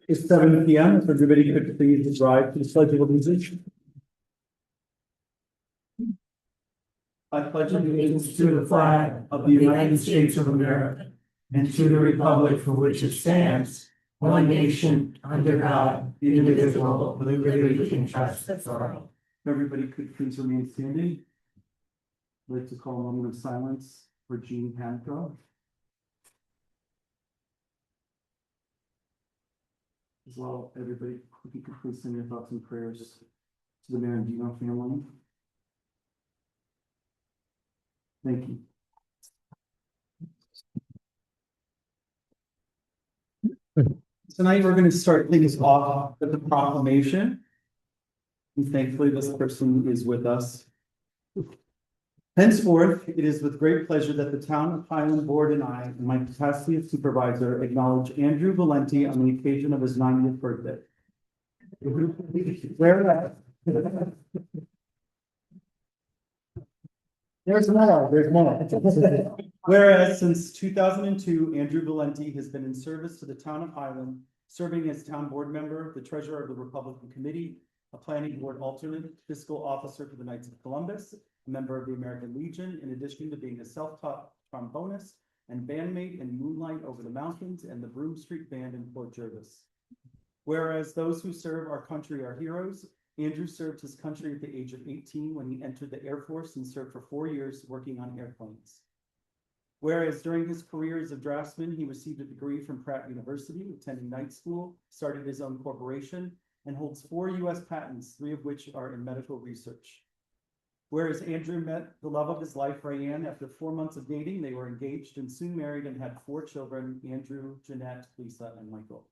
It's 7 p.m. If everybody could please rise to the pledge of allegiance. I pledge allegiance to the flag of the United States of America and to the republic for which it stands, one nation, under God, indivisible, with liberty and justice for all. If everybody could please remain standing. I'd like to call a moment of silence for Jean Hancock. As well, everybody, if you could please send your thoughts and prayers to the Marandino family. Thank you. Tonight, we're going to start things off with the proclamation. And thankfully, this person is with us. Henceforth, it is with great pleasure that the Town of Highland Board and I, in my capacity as supervisor, acknowledge Andrew Valenti on the occasion of his 90th birthday. There's more. Whereas since 2002, Andrew Valenti has been in service to the Town of Highland, serving as town board member, the treasurer of the Republican Committee, a planning board alternate, fiscal officer for the Knights of Columbus, a member of the American Legion, in addition to being a self-taught trombonist and bandmate in Moonlight Over the Mountains and the Broome Street Band in Port Jervis. Whereas those who serve our country are heroes, Andrew served his country at the age of 18 when he entered the Air Force and served for 4 years working on airplanes. Whereas during his career as a draftsman, he received a degree from Pratt University, attending night school, started his own corporation, and holds 4 U.S. patents, 3 of which are in medical research. Whereas Andrew met the love of his life, Rayanne, after 4 months of dating, they were engaged and soon married and had 4 children, Andrew, Jeanette, Lisa, and Michael.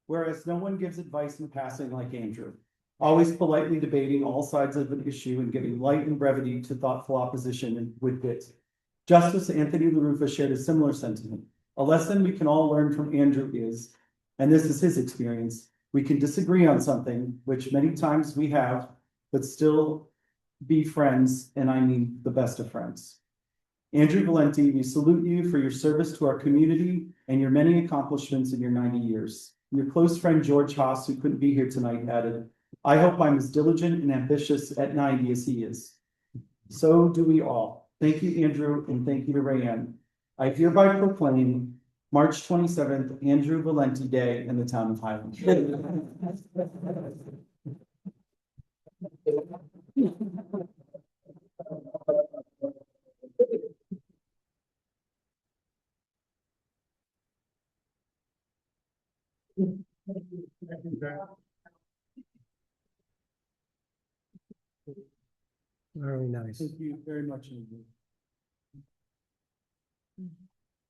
Whereas no one gives advice in passing like Andrew, always politely debating all sides of an issue and giving light and brevity to thoughtful opposition with wit. Justice Anthony LaRuffa shared a similar sentiment. A lesson we can all learn from Andrew is, and this is his experience, we can disagree on something, which many times we have, but still be friends, and I mean the best of friends. Andrew Valenti, we salute you for your service to our community and your many accomplishments in your 90 years. Your close friend George Haas, who couldn't be here tonight, added, I hope I'm as diligent and ambitious at 90 as he is. So do we all. Thank you, Andrew, and thank you to Rayanne. I hereby proclaim March 27th, Andrew Valenti Day in the Town of Highland. Very nice. Thank you very much, Andrew.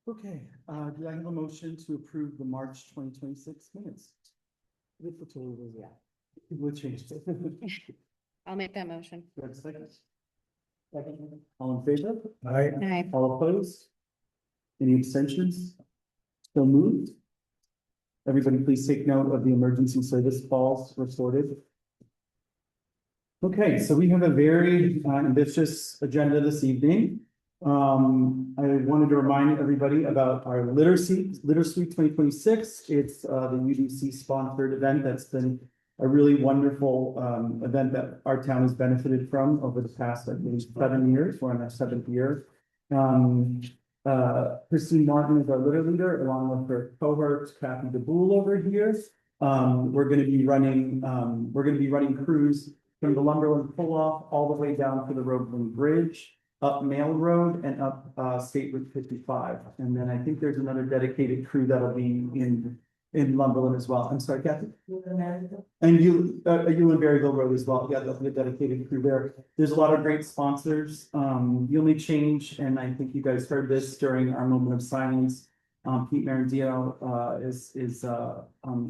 Okay, do I have a motion to approve the March 2026 minutes? With the changes, yeah. With changes. I'll make that motion. Do I have a second? Second. All in favor? Aye. All opposed? Any abstentions? So moved. Everybody please take note of the emergency service calls reported. Okay, so we have a very ambitious agenda this evening. I wanted to remind everybody about our Literacy 2026. It's the UDC sponsored event that's been a really wonderful event that our town has benefited from over the past, I believe, 7 years. We're on our 7th year. Christine Martin is our litter leader, along with her cohort, Kathy DeBoule over here. We're going to be running crews from the Lumberland pull-off all the way down to the Roebling Bridge, up Mail Road, and up State Route 55. And then I think there's another dedicated crew that'll be in Lumberland as well. I'm sorry, Kathy? And you in Berryville Road as well. Yeah, there'll be a dedicated crew there. There's a lot of great sponsors. The only change, and I think you guys heard this during our moment of silence, Pete Marandino is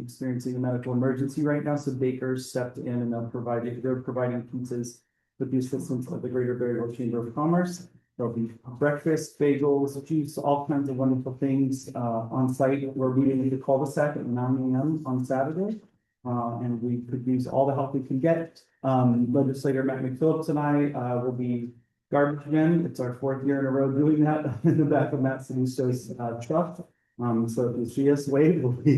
experiencing a medical emergency right now. So Baker stepped in and they're providing pizzas with the assistance of the Greater Berryville Chamber of Commerce. There'll be breakfast, bagels, juice, all kinds of wonderful things on site. We're meeting at the cul-de-sac at 9 a.m. on Saturday. And we could use all the help we can get. Legislator Matt McPhillips and I will be garbage men. It's our fourth year in a row doing that in the back of Matt Salusto's truck. So if you see us wave, we'll be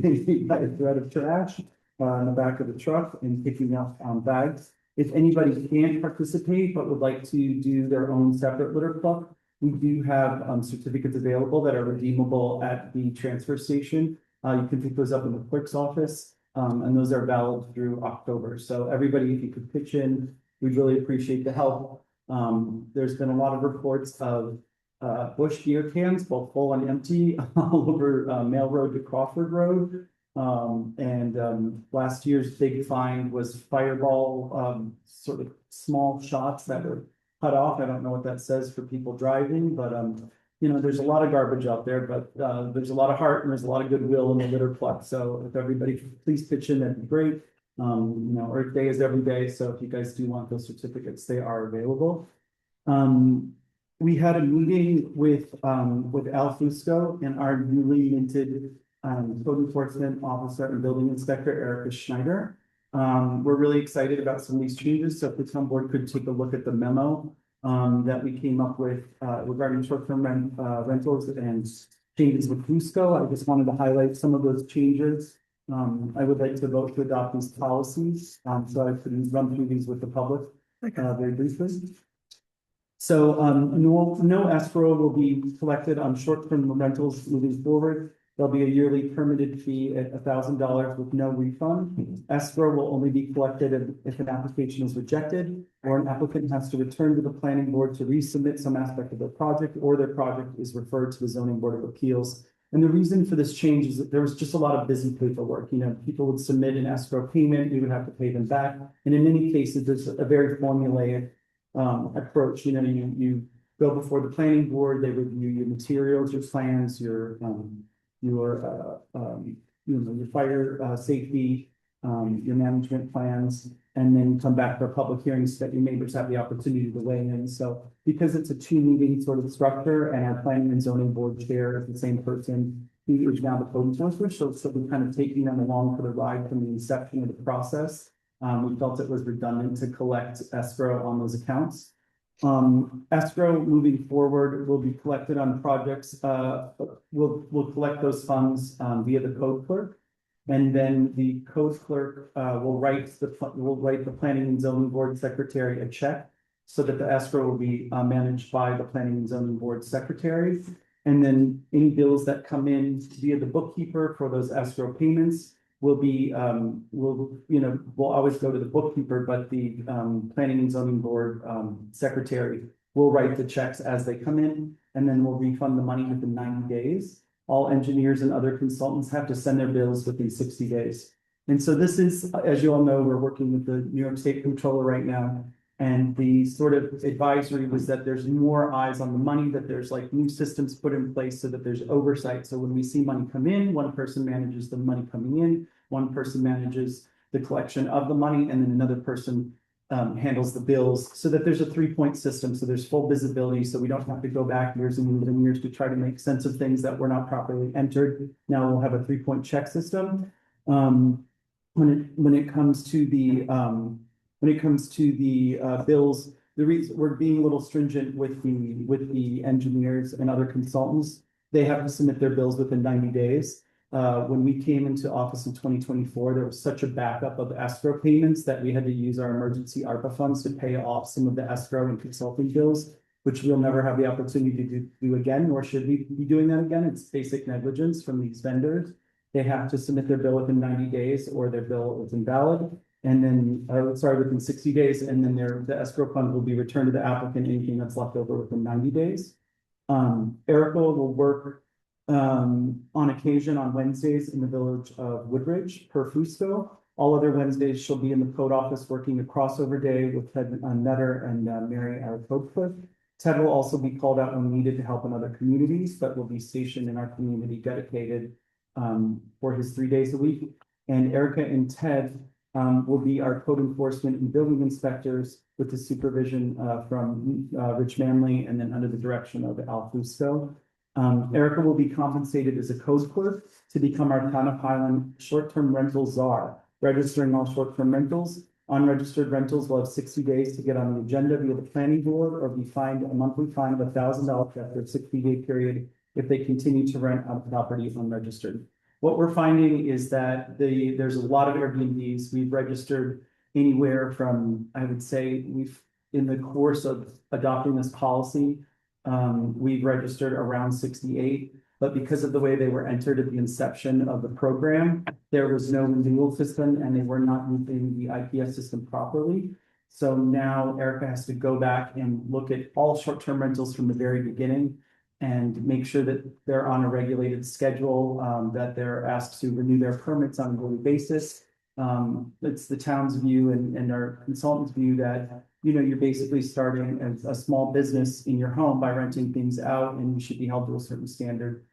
taking a thread of trash in the back of the truck and picking up bags. If anybody can't participate but would like to do their own separate litter pluck, we do have certificates available that are redeemable at the transfer station. You can pick those up in the clerk's office, and those are valid through October. So everybody, if you could pitch in, we'd really appreciate the help. There's been a lot of reports of bush beer cans, both full and empty, all over Mail Road to Crawford Road. Last year's big find was Fireball, sort of small shots that were cut off. I don't know what that says for people driving, but you know, there's a lot of garbage out there, but there's a lot of heart and there's a lot of goodwill in the litter pluck. So if everybody could please pitch in, that'd be great. You know, Earth Day is every day, so if you guys do want those certificates, they are available. We had a meeting with Al Fusco and our newly minted code enforcement officer and building inspector, Erica Schneider. We're really excited about some of these changes, so if the town board could take a look at the memo that we came up with regarding short-term rentals and changes with Fusco. I just wanted to highlight some of those changes. I would like to vote to adopt these policies, so I can run through these with the public very briefly. So no escrow will be collected on short-term rentals moving forward. There'll be a yearly permitted fee at $1,000 with no refund. Escrow will only be collected if an application is rejected or an applicant has to return to the planning board to resubmit some aspect of their project, or their project is referred to the zoning board of appeals. And the reason for this change is that there was just a lot of busy paperwork. You know, people would submit an escrow payment, we would have to pay them back. And in many cases, there's a very formulaic approach. You know, you go before the planning board, they review your materials, your plans, your fire safety, your management plans, and then come back for a public hearing so that your neighbors have the opportunity to weigh in. So because it's a two-meeting sort of structure and our planning and zoning board chair is the same person who is now the code enforcement, so we're kind of taking them along for the ride from the inception of the process. We felt it was redundant to collect escrow on those accounts. Escrow moving forward will be collected on projects. We'll collect those funds via the code clerk. And then the code clerk will write the planning and zoning board secretary a check so that the escrow will be managed by the planning and zoning board secretary. And then any bills that come in via the bookkeeper for those escrow payments will be, we'll always go to the bookkeeper, but the planning and zoning board secretary will write the checks as they come in, and then we'll refund the money within 90 days. All engineers and other consultants have to send their bills within 60 days. And so this is, as you all know, we're working with the New York State Comptroller right now. And the sort of advisory was that there's more eyes on the money, that there's like new systems put in place so that there's oversight. So when we see money come in, one person manages the money coming in, one person manages the collection of the money, and then another person handles the bills, so that there's a 3-point system. So there's full visibility. So we don't have to go back years and years to try to make sense of things that were not properly entered. Now we'll have a 3-point check system. When it comes to the bills, the reason we're being a little stringent with the engineers and other consultants, they have to submit their bills within 90 days. When we came into office in 2024, there was such a backup of escrow payments that we had to use our emergency ARPA funds to pay off some of the escrow and consulting bills, which we'll never have the opportunity to do again, nor should we be doing that again. It's basic negligence from these vendors. They have to submit their bill within 90 days or their bill is invalid. And then, within 60 days, and then the escrow fund will be returned to the applicant, anything that's left over within 90 days. Erica will work on occasion on Wednesdays in the village of Woodridge per Fusco. All other Wednesdays she'll be in the code office working a crossover day with Ted Nutter and Mary, our code clerk. Ted will also be called out when needed to help in other communities, but will be stationed in our community dedicated for his 3 days a week. And Erica and Ted will be our code enforcement and building inspectors with the supervision from Rich Manley and then under the direction of Al Fusco. Erica will be compensated as a code clerk to become our Town of Highland short-term rental czar, registering all short-term rentals. Unregistered rentals will have 60 days to get on the agenda via the planning board or be fined a monthly fine of $1,000 after a 60-day period if they continue to rent out property unregistered. What we're finding is that there's a lot of Airbnbs. We've registered anywhere from, I would say, in the course of adopting this policy, we've registered around 68. But because of the way they were entered at the inception of the program, there was no renewal system and they were not using the IPS system properly. So now Erica has to go back and look at all short-term rentals from the very beginning and make sure that they're on a regulated schedule, that they're asked to renew their permits on a daily basis. It's the town's view and our consultant's view that, you know, you're basically starting as a small business in your home by renting things out and you should be held to a certain standard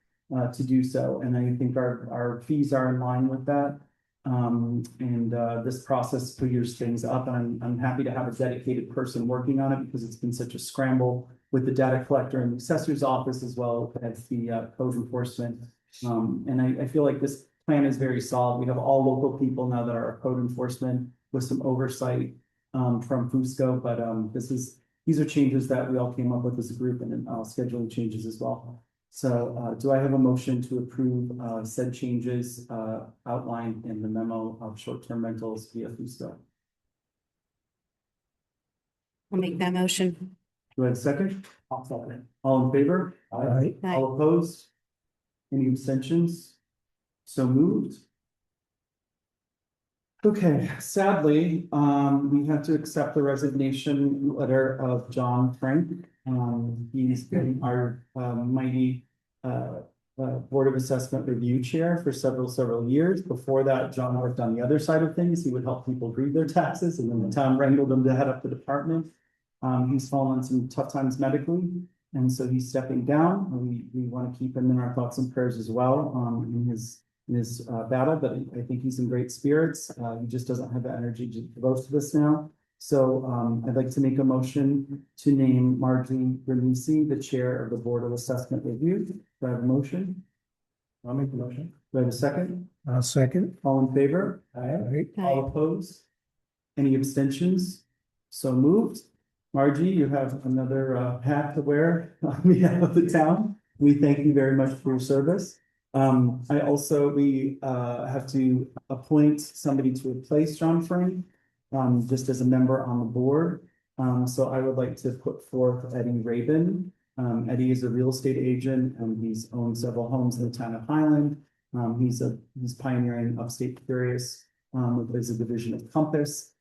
to do so. And I think our fees are in line with that. This process figures things up, and I'm happy to have a dedicated person working on it because it's been such a scramble with the data collector and the assessor's office as well as the code enforcement. And I feel like this plan is very solid. We have all local people now that are code enforcement with some oversight from Fusco, but these are changes that we all came up with as a group and scheduling changes as well. So do I have a motion to approve said changes outlined in the memo of short-term rentals via Fusco? I'll make that motion. Do I have a second? I'll second. All in favor? Aye. Aye. All opposed? Any abstentions? So moved. Okay, sadly, we have to accept the resignation letter of John Frank. He's been our mighty Board of Assessment Review Chair for several years. Before that, John worked on the other side of things. He would help people read their taxes, and then the town wrangled him to head up the department. He's fallen on some tough times medically, and so he's stepping down. We want to keep him in our thoughts and prayers as well in his battle, but I think he's in great spirits. He just doesn't have the energy to devote to this now. So I'd like to make a motion to name Margie Renisi the chair of the Board of Assessment Review. Do I have a motion? I'll make the motion. Do I have a second? I'll second. All in favor? Aye. All opposed? Any abstentions? So moved. Margie, you have another hat to wear on behalf of the town. We thank you very much for your service. We have to appoint somebody to replace John Frank, just as a member on the board. So I would like to put forth Eddie Rabin. Eddie is a real estate agent and he's owned several homes in the town of Highland. He's pioneering upstate curious, as a division of Compass.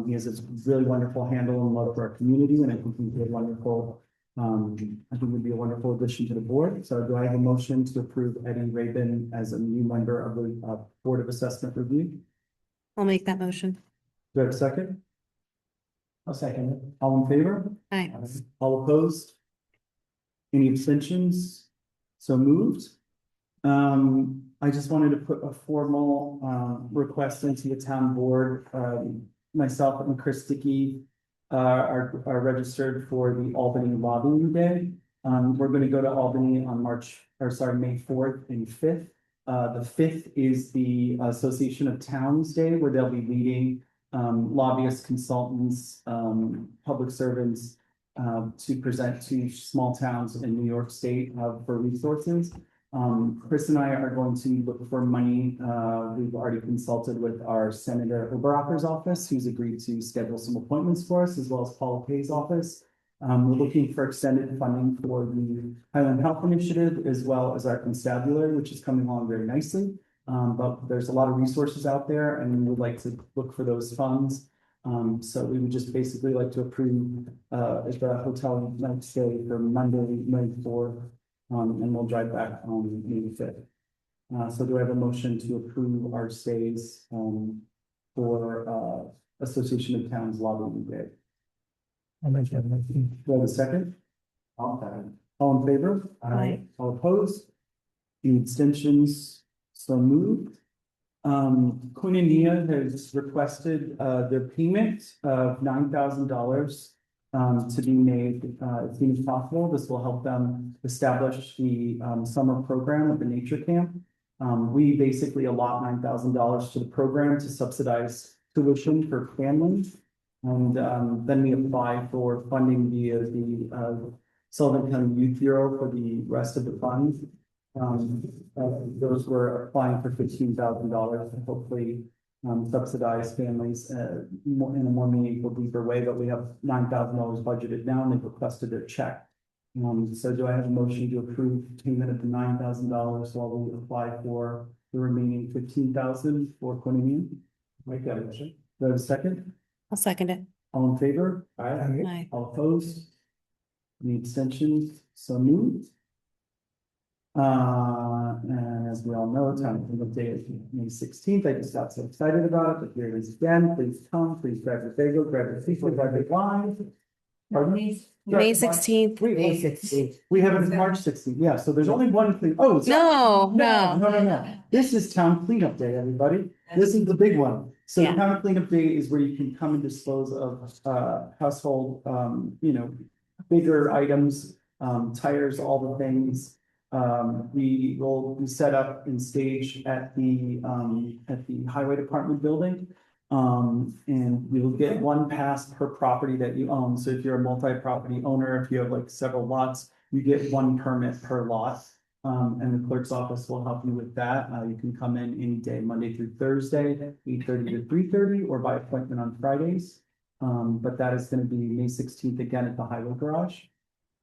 He has a really wonderful handle and love for our community, and I think he'd be a wonderful would be a wonderful addition to the board. So do I have a motion to approve Eddie Rabin as a new member of the Board of Assessment Review? I'll make that motion. Do I have a second? I'll second it. All in favor? Aye. All opposed? Any abstentions? So moved. I just wanted to put a formal request into the town board. Myself and Chris Dickey are registered for the Albany Lobbying Day. We're going to go to Albany on May 4th and 5th. The 5th is the Association of Towns Day, where they'll be leading lobbyists, consultants, public servants to present to small towns in New York State for resources. Chris and I are going to look for money. We've already consulted with our Senator Oberacher's office, who's agreed to schedule some appointments for us, as well as Paula Kay's office. We're looking for extended funding for the Highland Health Initiative, as well as our constabulary, which is coming along very nicely. But there's a lot of resources out there, and we would like to look for those funds. So we would just basically like to approve the hotel night stay for Monday, May 4th. And we'll drive back on May 5th. So do I have a motion to approve our stays for Association of Towns Lobbying Day? I'll make that motion. Do I have a second? All in favor? Aye. All opposed? Any abstentions? So moved. Koinonia has requested their payment of $9,000 to be made as soon as possible. This will help them establish the summer program at the nature camp. We basically allot $9,000 to the program to subsidize tuition for families. And then we apply for funding via the Sullivan County Youth Bureau for the rest of the funds. Those were applying for $15,000 to hopefully subsidize families in a more meaningful, deeper way, but we have $9,000 budgeted now, and they've requested a check. So do I have a motion to approve payment of the $9,000 while we apply for the remaining $15,000 for Cornelian? Make that motion. Do I have a second? I'll second it. All in favor? Aye. All opposed? Any abstentions? So moved. And as we all know, town cleanup day is May 16th. I just got so excited about it, but here it is again. Please come, please grab your bagel, grab your seat, grab your wine. Pardon me? May 16th. May 16th. We have it March 16th, yeah, so there's only one clean, oh. it's- No. This is town cleanup day, everybody. This is the big one. So Yeah. town cleanup day is where you can come and dispose of household, bigger items, tires, all the things. We will be set up and stage at the highway department building. And we will get one pass per property that you own. So if you're a multi-property owner, if you have like several lots, you get one permit per lot. And the clerk's office will help you with that. You can come in any day, Monday through Thursday, 8:30 to 3:30, or by appointment on Fridays. But that is gonna be May 16th again at the highway garage.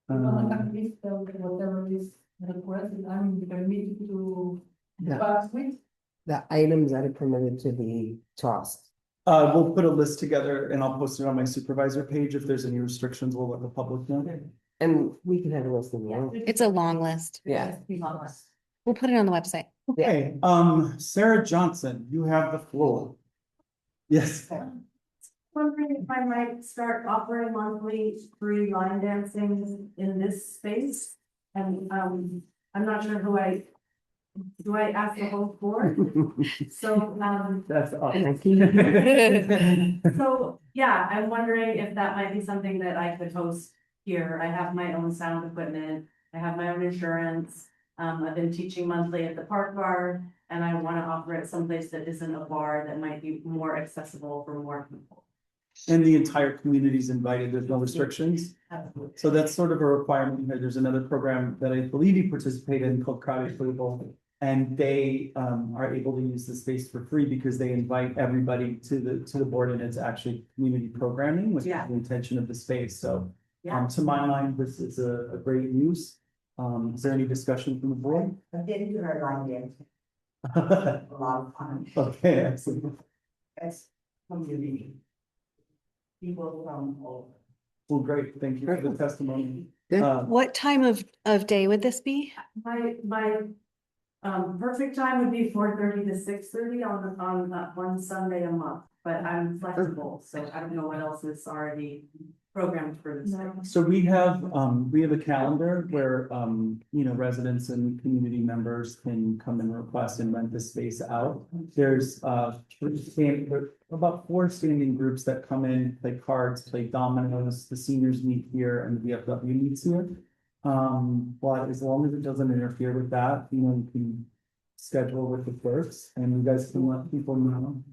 Whatever is requested, I mean, permitted to Yeah. pass with. The items that are permitted to be tossed. We'll put a list together and I'll post it on my supervisor page. If there's any restrictions, we'll let the public know. And we can have a list of them. It's a long list. Yeah. We'll put it on the website. Okay, Sarah Johnson, you have the floor. Yes. Wondering if I might start offering monthly free line dancing in this space? And, I'm not sure do I ask the whole board? So, That's awesome. so, yeah, I'm wondering if that might be something that I could host here. I have my own sound equipment, I have my own insurance. I've been teaching monthly at the park bar, and I want to offer it someplace that isn't a bar that might be more accessible for more people. And the entire community is invited, there's no restrictions. Absolutely. So that's sort of a requirement here. There's another program that I believe you participate in called Crowded Table. And they are able to use the space for free because they invite everybody to the board, and it's actually community programming, which is Yeah. the intention of the space. So Yeah. to my mind, this is a great use. Is there any discussion from the board? I've been to her line dancing a lot of times. Okay, excellent. It's community. People from all. Well, great. Thank you for the testimony. Good. What time of day would this be? My perfect time would be 4:30 to 6:30 on that one Sunday a month, but I'm flexible, so I don't know what else is already programmed for this. day. So we have a calendar where, residents and community members can come and request and rent the space out. There's about 4 standing groups that come in, play cards, play dominoes, the seniors meet here and the VFW meets here. But as long as it doesn't interfere with that, you can schedule with the clerks and you guys can let people know.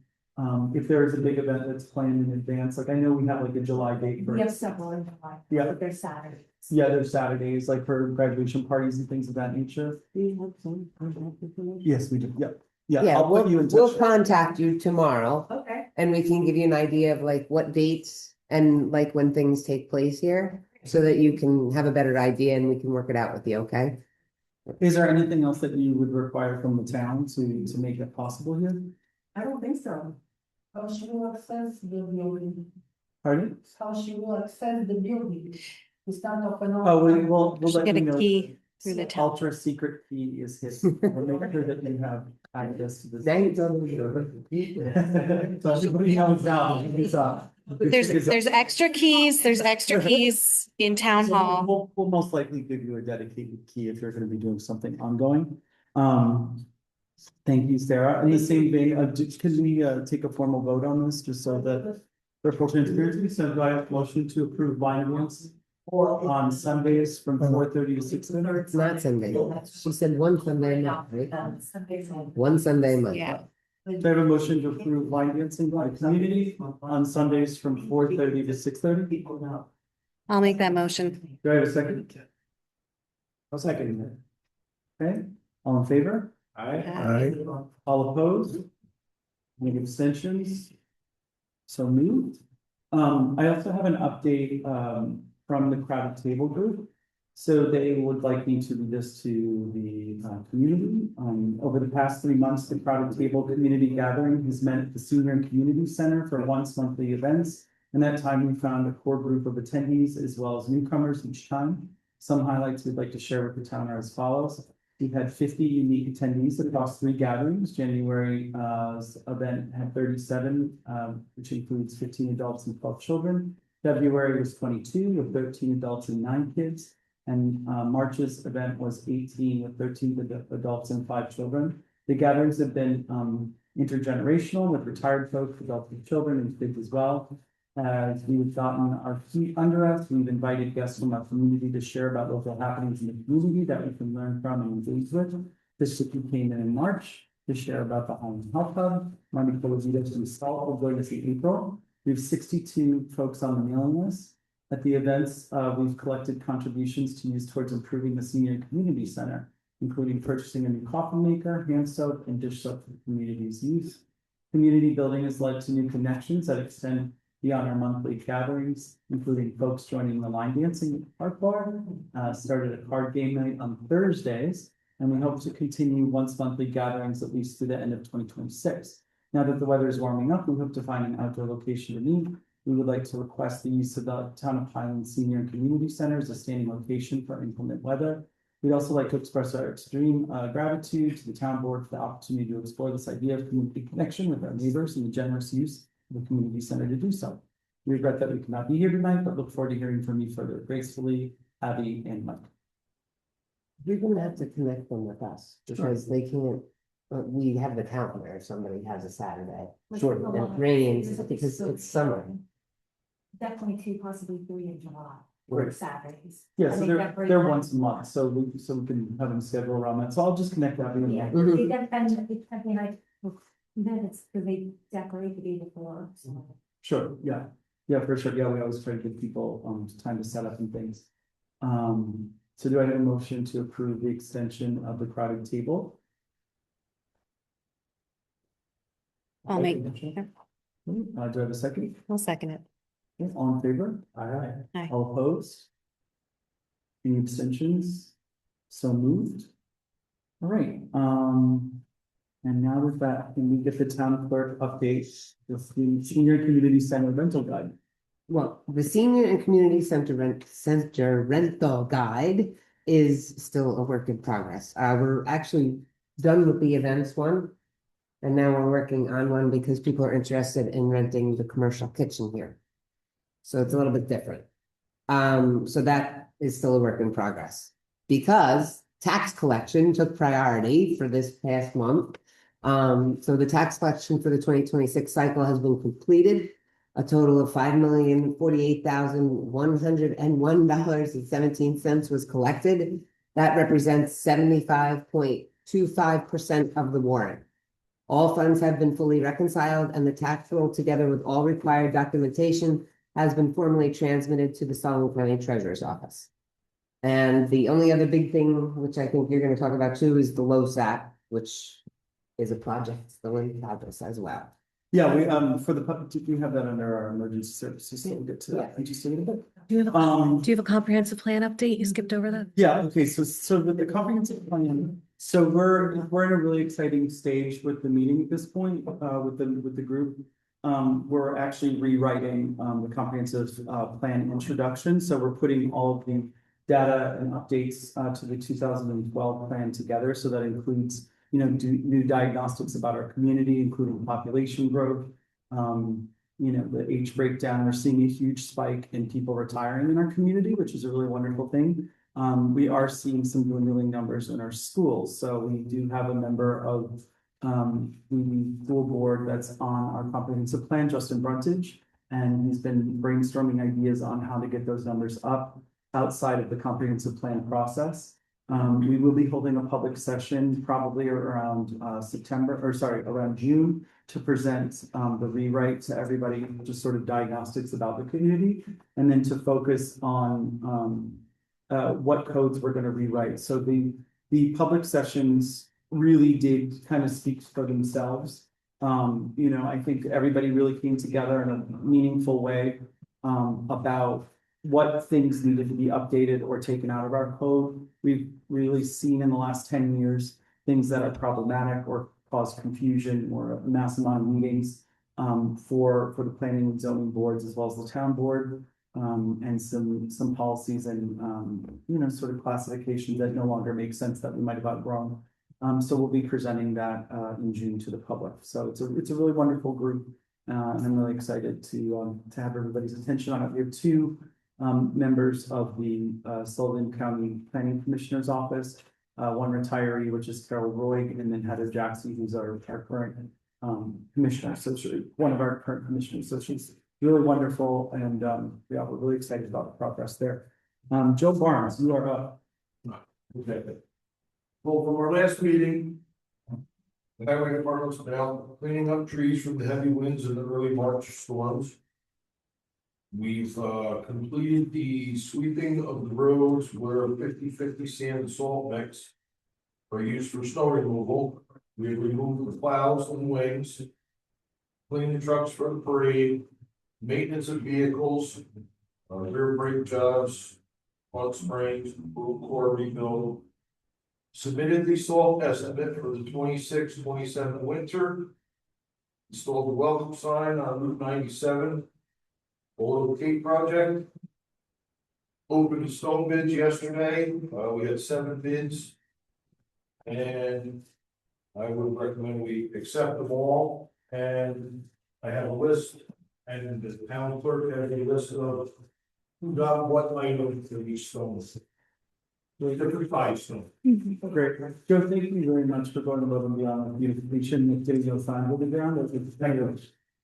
If there is a big event that's planned in advance, like I know we have like a July date. We have several in July. Yeah. But they're Saturdays. Yeah, there's Saturdays, like for graduation parties and things of that nature. Yes, we do, yeah. Yeah, Yeah, I'll put you in we'll touch. contact you tomorrow Okay. and we can give you an idea of like what dates and like when things take place here. So that you can have a better idea and we can work it out with you, okay? Is there anything else that you would require from the town to make it possible here? I don't think so. How she will access the building? Pardon? How she will access the building? It's not open. Oh, we'll Should let get you a know. key through the town. Ultra secret key is his. We'll make sure that you have access to this. Thanks. So everybody knows now, it's There's extra keys in town So hall. We'll most likely give you a dedicated key if you're gonna be doing something ongoing. Thank you, Sarah. In the same vein, can we take a formal vote on this, just so that for full transparency, so do I have a motion to approve wine events on Sundays from 4:30 to 6:30? It's not Sunday. She said one Sunday a month, right? Sundays on. One Sunday a month. Yeah. Do I have a motion to approve line dancing by community on Sundays from 4:30 to 6:30? People know. I'll make that motion. Do I have a second? I'll second it. Okay, all in favor? Aye. All opposed? Any abstentions? So moved. I also have an update, from the Crowded Table Group. So they would like me to read this to the, community. Over the past 3 months, the Crowded Table Community Gathering has met at the Senior and Community Center for once monthly events. In that time, we found a core group of attendees as well as newcomers each time. Some highlights we'd like to share with the town are as follows. We've had 50 unique attendees across 3 gatherings. January event had 37, which includes 15 adults and 12 children. February was 22 with 13 adults and 9 kids. And March's event was 18 with 13 adults and 5 children. The gatherings have been intergenerational with retired folks, adults with children and kids as well. As we've gotten our feet under us, we've invited guests from our community to share about local happenings in the community that we can learn from and engage with. This city came in March to share about the Highland Health Hub. Monica Lozita from Salt will join us in April. We have 62 folks on the mailing list. At the events, we've collected contributions to use towards improving the senior and community center, including purchasing a new coffee maker, hand soap, and dish soap for the community's use. Community building has led to new connections that extend beyond our monthly gatherings, including folks joining the line dancing at the Park Bar, started a card game night on Thursdays, and we hope to continue once monthly gatherings at least through the end of 2026. Now that the weather is warming up, we hope to find an outdoor location to meet. We would like to request the use of the Town of Highland Senior and Community Center as a standing location for inclement weather. We'd also like to express our extreme gratitude to the town board for the opportunity to explore this idea of community connection with our neighbors and the generous use of the community center to do so. We regret that we cannot be here tonight, but look forward to hearing from you further. Gracefully, Abby and Mike. You're gonna have to connect them with us because they can't, we have the calendar if somebody has a Saturday. Short and it rains because it's summer. Definitely 2, possibly 3 in July, Right. Saturdays. Yeah, I so think they're, that breaks they're down. once a month, so we can have them schedule around that. So I'll just connect Abby and Yeah, Mike. Mhm. they definitely, I mean, like, minutes, because they decorate the day before, so. Sure, yeah, yeah, for sure. Yeah, we always try to give people time to set up and things. So do I have a motion to approve the extension of the Crowded Table? I'll make, Do I have a second? I'll second it. All in favor? Aye. Aye. All opposed? Any abstentions? So moved. All right, and now with that, can we get the town clerk update with the senior community center rental guide? Well, the senior and community center rental guide is still a work in progress. We're actually done with the events one. And now we're working on one because people are interested in renting the commercial kitchen here. So it's a little bit different. So that is still a work in progress. Because tax collection took priority for this past month. So the tax collection for the 2026 cycle has been completed. A total of $5,048,101.17 was collected. That represents 75.25% of the warrant. All funds have been fully reconciled and the tax roll, together with all required documentation, has been formally transmitted to the Sullivan County Treasurer's Office. And the only other big thing, which I think you're going to talk about too, is the LoSAP, which is a project still in progress as well. Yeah, we, for the, we have that under our emergency services, so we'll get to that in just a little bit. Do you have Do you have a comprehensive plan update? You skipped over that? Yeah, okay, so with the comprehensive plan, so we're in a really exciting stage with the meeting at this point, with the group. We're actually rewriting, the comprehensive, plan introduction, so we're putting all of the data and updates, to the 2012 plan together, so that includes, new diagnostics about our community, including population growth. The age breakdown, we're seeing a huge spike in people retiring in our community, which is a really wonderful thing. We are seeing some dwindling numbers in our schools, so we do have a member of the school board that's on our comprehensive plan, Justin Bruntage, and he's been brainstorming ideas on how to get those numbers up outside of the comprehensive plan process. We will be holding a public session probably around around June to present the rewrite to everybody, just sort of diagnostics about the community, and then to focus on what codes we're gonna rewrite. So the public sessions really did kind of speak for themselves. I think everybody really came together in a meaningful way about what things needed to be updated or taken out of our code. We've really seen in the last 10 years, things that are problematic or cause confusion or a mass amount of meetings for the planning and zoning boards as well as the town board. And some policies and, sort of classifications that no longer make sense that we might have outgrown. So we'll be presenting that in June to the public. So it's a really wonderful group. And I'm really excited to have everybody's attention on it. We have two members of the Sullivan County Planning Commissioner's Office. One retiree, which is Carol Roig, and then Heather Jackson, who's our current commissioner. So she's one of our current commissioners. So she's really wonderful, and we're really excited about the progress there. Joe Barnes, you are up. Okay. Well, from our last meeting, the highway department's been out cleaning up trees from the heavy winds and the early March storms. We've completed the sweeping of the roads where 50-50 sand and salt mix are used for snow removal. We've removed the plows and wings, cleaned the trucks for the parade, maintenance of vehicles, rear brake jobs, front springs, boom core rebuild. Submitted the salt estimate for the 26-27 winter. Installed the welcome sign on Route 97. Below the Cape project. Opened the stone bids yesterday. We had 7 bids. And I would recommend we accept them all. And I have a list, and the town clerk has a list of who got what item for each stone. There's different types of. Great. Joe, thank you very much for going above and beyond the beautification of getting those signs over the ground. It's kind of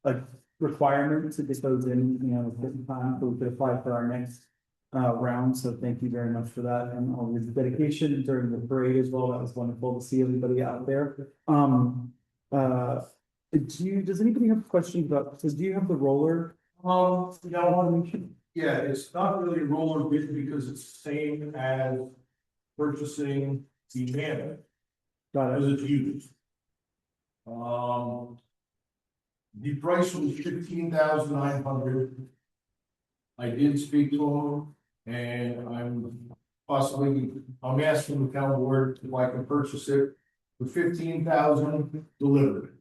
a requirement to get those in, certain time, so we could apply for our next round. So thank you very much for that and all your dedication during the parade as well. That was wonderful to see everybody out there. Does anybody have questions about, do you have the roller? Yeah, it's not really a roller bid because it's the same as purchasing the Mammoth Got as it. it's used. The price was $15,900. I did speak to him, and I'm asking the town board if I can purchase it for $15,000 delivered.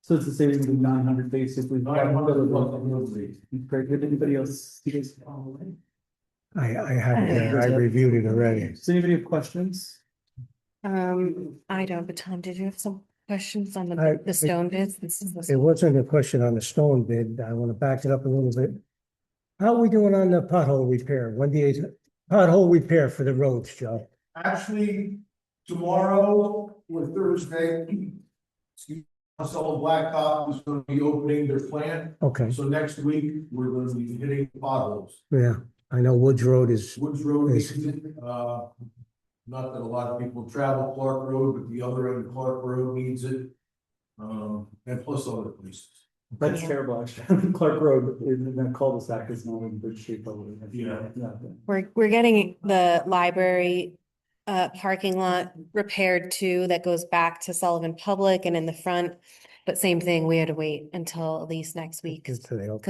So it's the same as the 900 basically. 900 delivered. Great. Did anybody else? I reviewed it already. Does anybody have questions? I don't, but Tom, did you have some questions on I- the stone bids? It wasn't a question on the stone bid. I want to back it up a little bit. How are we doing on the pothole repair? When do you, pothole repair for the roads, Joe? Actually, tomorrow or Thursday, Marcelo Blacktop is going to be opening their plant. Okay, So next week, we're going to be hitting potholes. yeah, I know Woods Road is, Woods Road Yes. needs it, not that a lot of people travel Clark Road, but the other end of Clark Road needs it. And plus other places. That's terrible, actually. Clark Road, in the cul-de-sac is not in good shape over there. Yeah. We're getting the library parking lot repaired too, that goes back to Sullivan Public and in the front. But same thing, we had to wait until at least next week because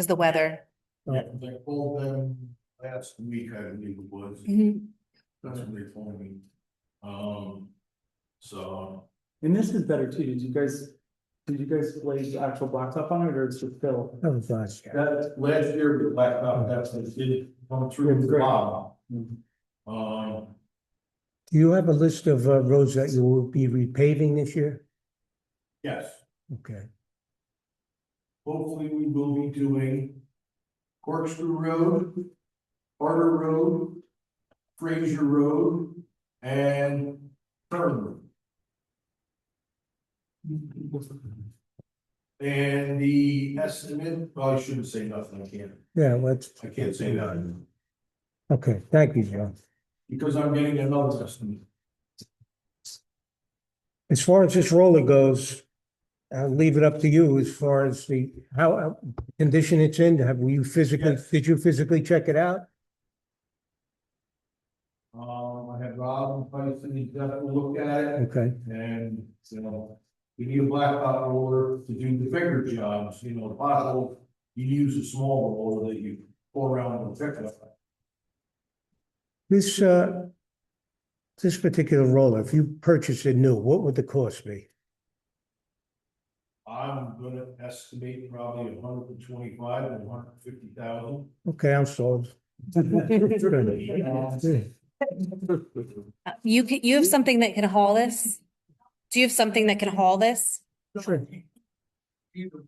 the weather. Yeah, they called them last week, I believe it was. That's what they told me. So And this is better too. Did you guys lay the actual blacktop on it or it's just fill? that was last year. that last year with Blacktop, that's what did come through the Great. bottom. Mhm. Do you have a list of roads that you will be repaving this year? Yes, Okay, hopefully we will be doing Corkscrew Road, Carter Road, Fraser Road, and Fern Road. And the estimate, well, I shouldn't say nothing, yeah, let's, I can't say that. okay, thank you, Joe. because I'm getting another estimate. As far as this roller goes, I'll leave it up to you as far as the, how condition it's in. Did you physically check it out? I had Rob Tyson, he definitely looked at it, Okay, and, we need a blacktop roller to do the bigger jobs, the pothole, you use a smaller roller that you go around and fix it. this particular roller, if you purchase it new, what would the cost be? I'm gonna estimate probably 125 and 150,000. Okay, I'm sold. You have something that can haul this? Do you have something that can haul this? Sure. Either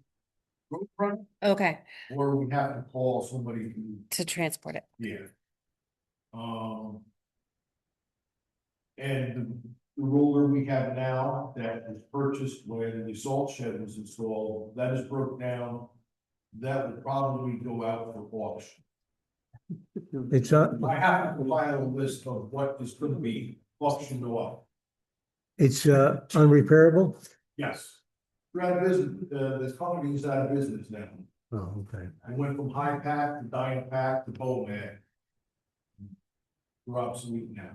road front, Okay, or we have to call somebody to transport it. yeah. And the roller we have now that was purchased when the salt shed was installed, that is broke down. That would probably go out for auction. It's on, I have to compile a list of what is gonna be auctioned off. it's unrepairable? Yes. We're out of business, this company is out of business now. Oh, okay. I went from high pack to Dynapack to Bowman. We're obsolete now.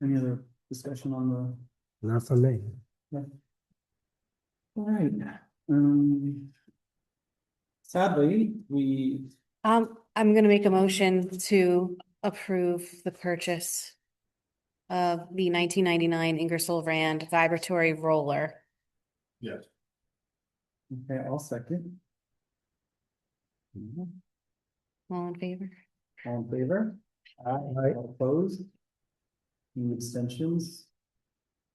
Any other discussion on the? Not for me. All right, sadly, I'm gonna make a motion to approve the purchase of the 1999 Ingersoll Rand vibratory roller. Yes. okay, I'll second. All in favor? All in favor? Aye. All opposed? Any abstentions?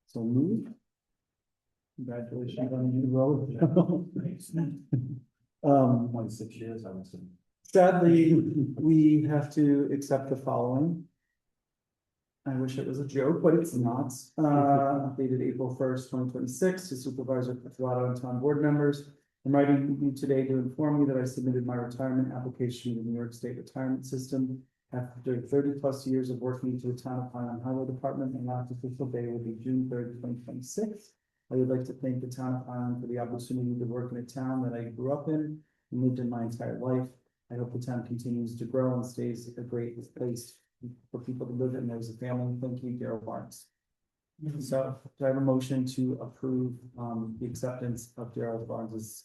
So moved. Congratulations on the new role. 26 years, I would say. Sadly, we have to accept the following. I wish it was a joke, but it's not. Dated April 1st, 2026, to Supervisor Pizzolato and town board members. I'm writing you today to inform you that I submitted my retirement application to the New York State Retirement System. After 30+ years of working for the town of Highland Highway Department, my last official day will be June 3rd, 2026. I would like to thank the town of Highland for the opportunity to work in a town that I grew up in and lived in my entire life. I hope the town continues to grow and stays a great place for people to live in. There's a family. Thank you, Daryl Barnes. So do I have a motion to approve the acceptance of Daryl Barnes's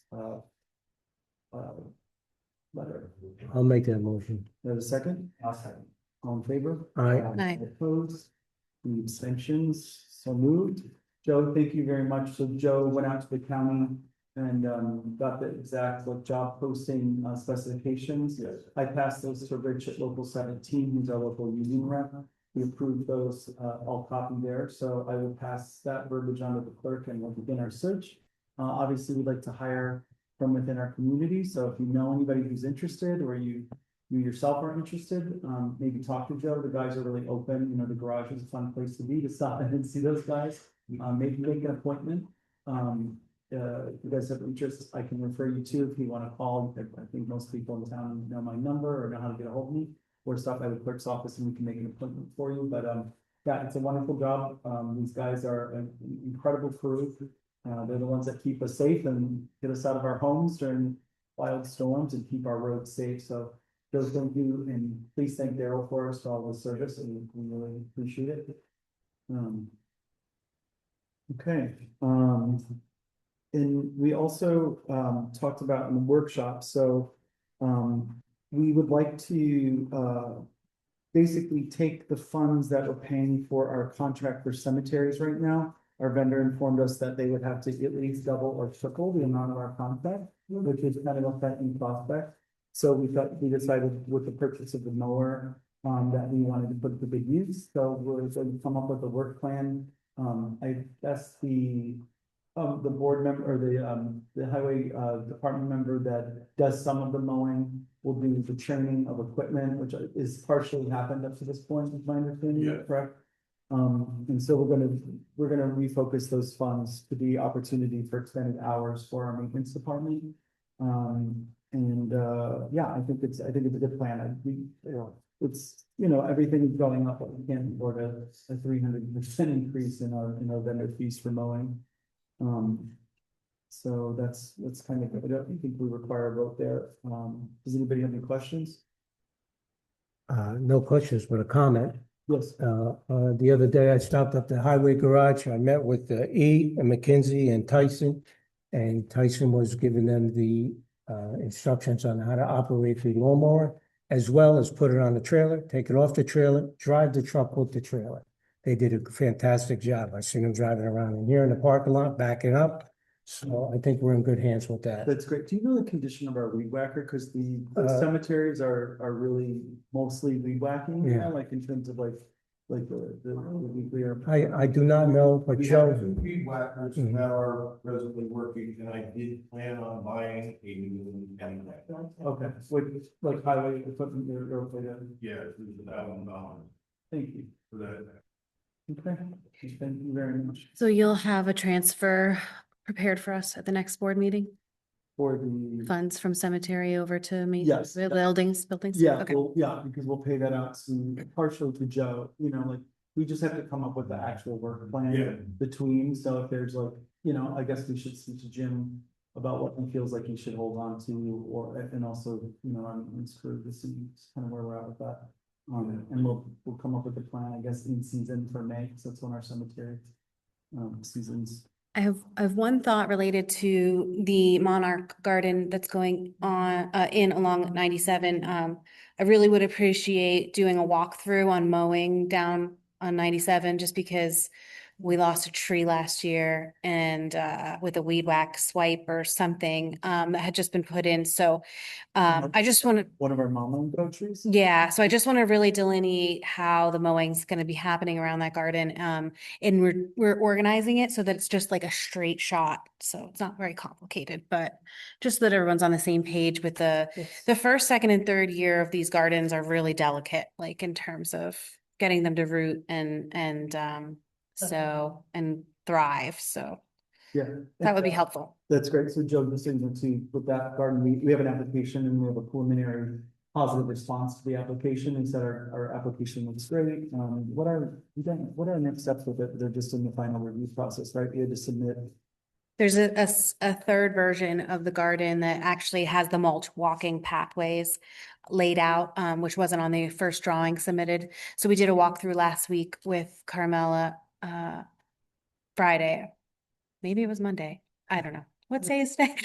letter? I'll make that motion. Do I have a second? I'll second. All in favor? Aye. Aye. Opposed? Any abstentions? So moved. Joe, thank you very much. So Joe went out to the county and got the exact job posting specifications. Yes. I passed those to Rich at local 17, who's our local union rep. We approved those, all copied there, so I will pass that verbiage on to the clerk and we'll begin our search. Obviously, we'd like to hire from within our community, so if you know anybody who's interested or you yourself are interested, maybe talk to Joe. The guys are really open, the garage is a fun place to be, to stop in and see those guys. Maybe make an appointment. If you guys have interest, I can refer you to if you want to call. I think most people in town know my number or know how to get a hold of me, or stop by the clerk's office and we can make an appointment for you. But yeah, it's a wonderful job. These guys are an incredible crew. They're the ones that keep us safe and get us out of our homes during wild storms and keep our roads safe. So those thank you, and please thank Daryl for us for all the service, and we really appreciate it. Okay. And we also talked about in the workshop, so we would like to basically take the funds that we're paying for our contract for cemeteries right now. Our vendor informed us that they would have to at least double or triple the amount of our contract, which is kind of affecting prospect. So we decided with the purchase of the mower that we wanted to put to good use. So we're going to come up with a work plan. I guess the board member or the highway department member that does some of the mowing will do the training of equipment, which is partially happened up to this point, is my understanding, Yeah. correct? And so we're gonna refocus those funds to be opportunity for extended hours for our maintenance department. And, yeah, I think it's a good plan. It's, everything's going up, but we can't afford a 300% increase in our vendor fees for mowing. So that's kind of, I don't think we require a vote there. Does anybody have any questions? No questions, but a comment. Yes. The other day I stopped up the highway garage. I met with E and McKinsey and Tyson. And Tyson was giving them the instructions on how to operate the lawnmower, as well as put it on the trailer, take it off the trailer, drive the truck with the trailer. They did a fantastic job. I seen them driving around in here in the parking lot, backing up. So I think we're in good hands with that. That's great. Do you know the condition of our weed whacker? Because the cemeteries are really mostly weed whacking, Yeah. like in terms of like the weekly or. I do not know, but We have Joe, two weed whackers that are presently working, and I did plan on buying a new one anyway. Okay, with like highway equipment or, Yeah, it's $1,000 thank you. for that. Okay, thank you very much So you'll have a transfer prepared for us at the next board meeting? for the. Funds from cemetery over to me? Yes. Buildings? Yeah, Okay. well, yeah, because we'll pay that out partially to Joe, like, we just have to come up with the actual work Yeah. plan between, so if there's like, I guess we should speak to Jim about what he feels like he should hold on to, and also, on screw this and kind of where we're at with that. And we'll come up with a plan, I guess, in season for May, because that's when our cemetery seasons. I have one thought related to the Monarch Garden that's going on, in along 97. I really would appreciate doing a walkthrough on mowing down on 97, just because we lost a tree last year and, with a weed whack swipe or something, that had just been put in. So, I just want to, One of our mama trees? yeah, so I just want to really delineate how the mowing's going to be happening around that garden. And we're organizing it so that it's just like a straight shot. So it's not very complicated, but just so that everyone's on the same page with the first, second, and third year of these gardens are really delicate, like in terms of getting them to root and thrive. So Yeah. that would be helpful. That's great. So Joe, just saying that too, with that garden, we have an application and we have a preliminary positive response to the application. And said our application looks great. What are next steps with it? They're just in the final review process, right? We had to submit. There's a third version of the garden that actually has the mulch walking pathways laid out, which wasn't on the first drawing submitted. So we did a walkthrough last week with Carmela, Friday. Maybe it was Monday. I don't know. What day is today?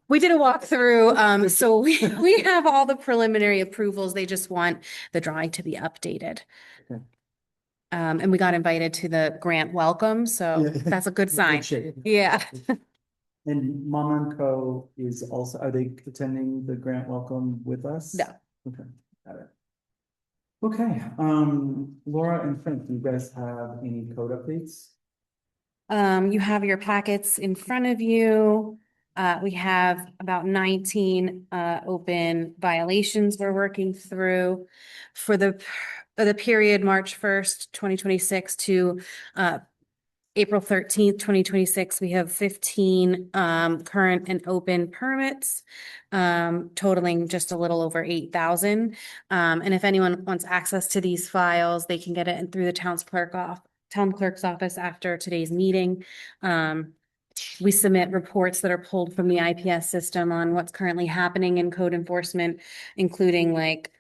We did a walkthrough. So we have all the preliminary approvals. They just want the drawing to be updated. Okay. And we got invited to the grant welcome, so Yeah. that's a good sign. Good shape. Yeah. And Mama and Co is also, are they attending the grant welcome with us? No. Okay, got it. Okay, Laura and Frank, do you guys have any code updates? You have your packets in front of you. We have about 19 open violations we're working through for the period March 1st, 2026 to April 13th, 2026. We have 15 current and open permits, totaling just a little over 8,000. And if anyone wants access to these files, they can get it through the town clerk's office after today's meeting. We submit reports that are pulled from the IPS system on what's currently happening in code enforcement, including like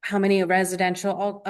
how many residential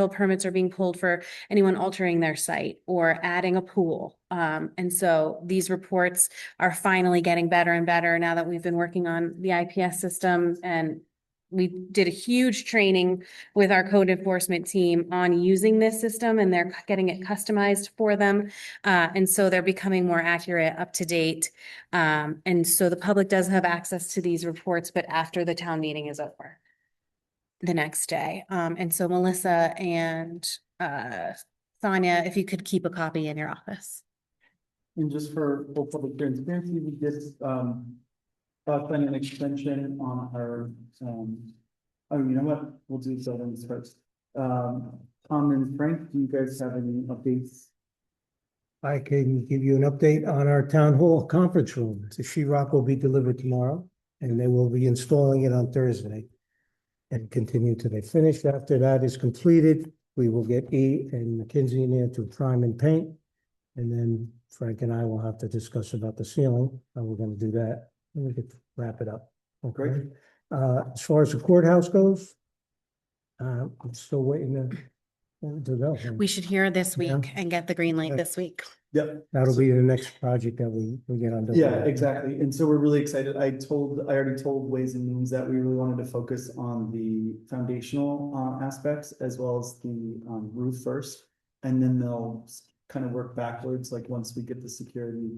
permits are being pulled for anyone altering their site or adding a pool. And so these reports are finally getting better and better now that we've been working on the IPS system, and we did a huge training with our code enforcement team on using this system, and they're getting it customized for them. And so they're becoming more accurate, up to date. And so the public does have access to these reports, but after the town meeting is over the next day. And so Melissa and Sonia, if you could keep a copy in your office. And just for full public transparency, we did sign an extension on our, oh, you know what, we'll do this first. Tom and Frank, do you guys have any updates I can give you an update on our town hall conference room. The sheetrock will be delivered tomorrow, and they will be installing it on Thursday. And continue till they finish. After that is completed, we will get E and McKinsey in there to prime and paint. And then Frank and I will have to discuss about the ceiling, how we're gonna do that, and we could wrap it up. Great. Okay. As far as the courthouse goes, I'm still waiting to go. We should hear this Yeah. week and get the green light Yeah. this week. Yep. That'll be the next project that we get under. Yeah, exactly. And so we're really excited. I already told Ways and Means that we really wanted to focus on the foundational aspects as well as the roof first. And then they'll kind of work backwards, like once we get the security,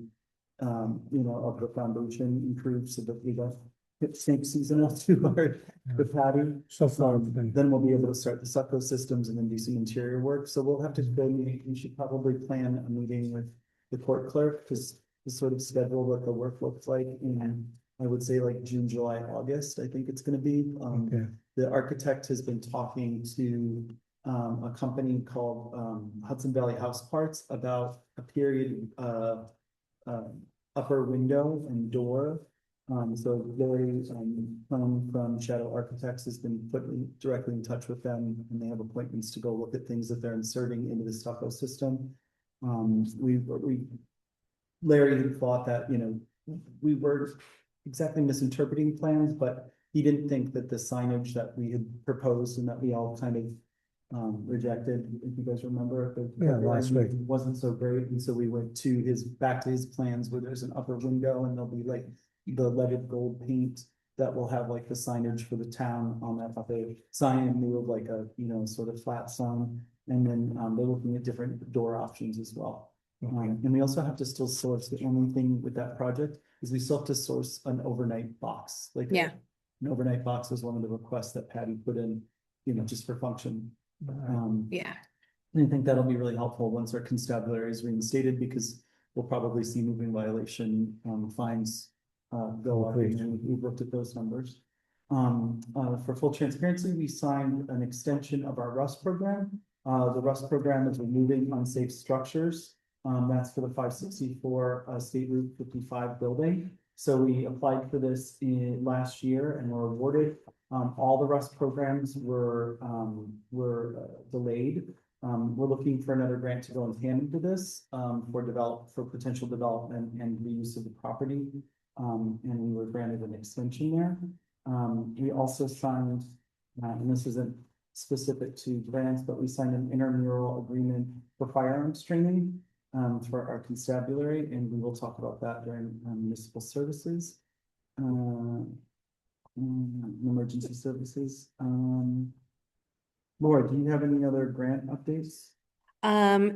of the foundation improved so that we don't hit snake season up too hard with Patty. So far, it's been- Then we'll be able to start the succo systems and then do some interior work. So we'll have to we should probably plan a meeting with the court clerk to sort of schedule what the work looks like. And I would say like June, July, August, I think it's gonna be. Okay. The architect has been talking to a company called Hudson Valley House Parts about a period upper window and door. So Larry from Shadow Architects has been put directly in touch with them, and they have appointments to go look at things that they're inserting into the stucco system. Larry had thought that, we were exactly misinterpreting plans, but he didn't think that the signage that we had proposed and that we all kind of rejected, if you guys remember, Yeah, last week. wasn't so great, and so we went back to his plans where there's an upper window and there'll be like the leaded gold paint that will have like the signage for the town on that upper sign in lieu of like a, sort of flat sign. And then they're looking at different door options as well. And we also have to still source, the only thing with that project is we still have to source an overnight box. Like Yeah. an overnight box was one of the requests that Patty put in, just for function. Yeah. And I think that'll be really helpful once our constabulary is reinstated, because we'll probably see moving violation fines go up, and we've looked at those numbers. For full transparency, we signed an extension of our RUST program. The RUST program is removing unsafe structures. That's for the 564 State Route 55 building. So we applied for this last year and were awarded. All the RUST programs were delayed. We're looking for another grant to go in tandem to this for potential development and reuse of the property. And we were granted an extension there. We also signed, and this isn't specific to grants, but we signed an intramural agreement for firearms training for our constabulary, and we will talk about that during municipal services. Emergency services. Laura, do you have any other grant updates?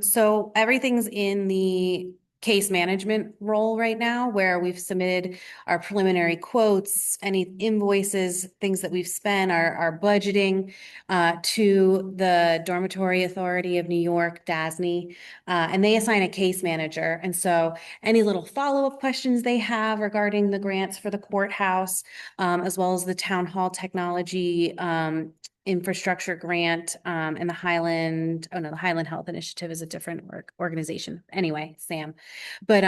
So everything's in the case management role right now, where we've submitted our preliminary quotes, any invoices, things that we've spent, our budgeting to the Dormitory Authority of New York, DASNY, and they assign a case manager. And so any little follow-up questions they have regarding the grants for the courthouse, as well as the town hall technology infrastructure grant, and the Highland Health Initiative is a different organization. Anyway, Sam. But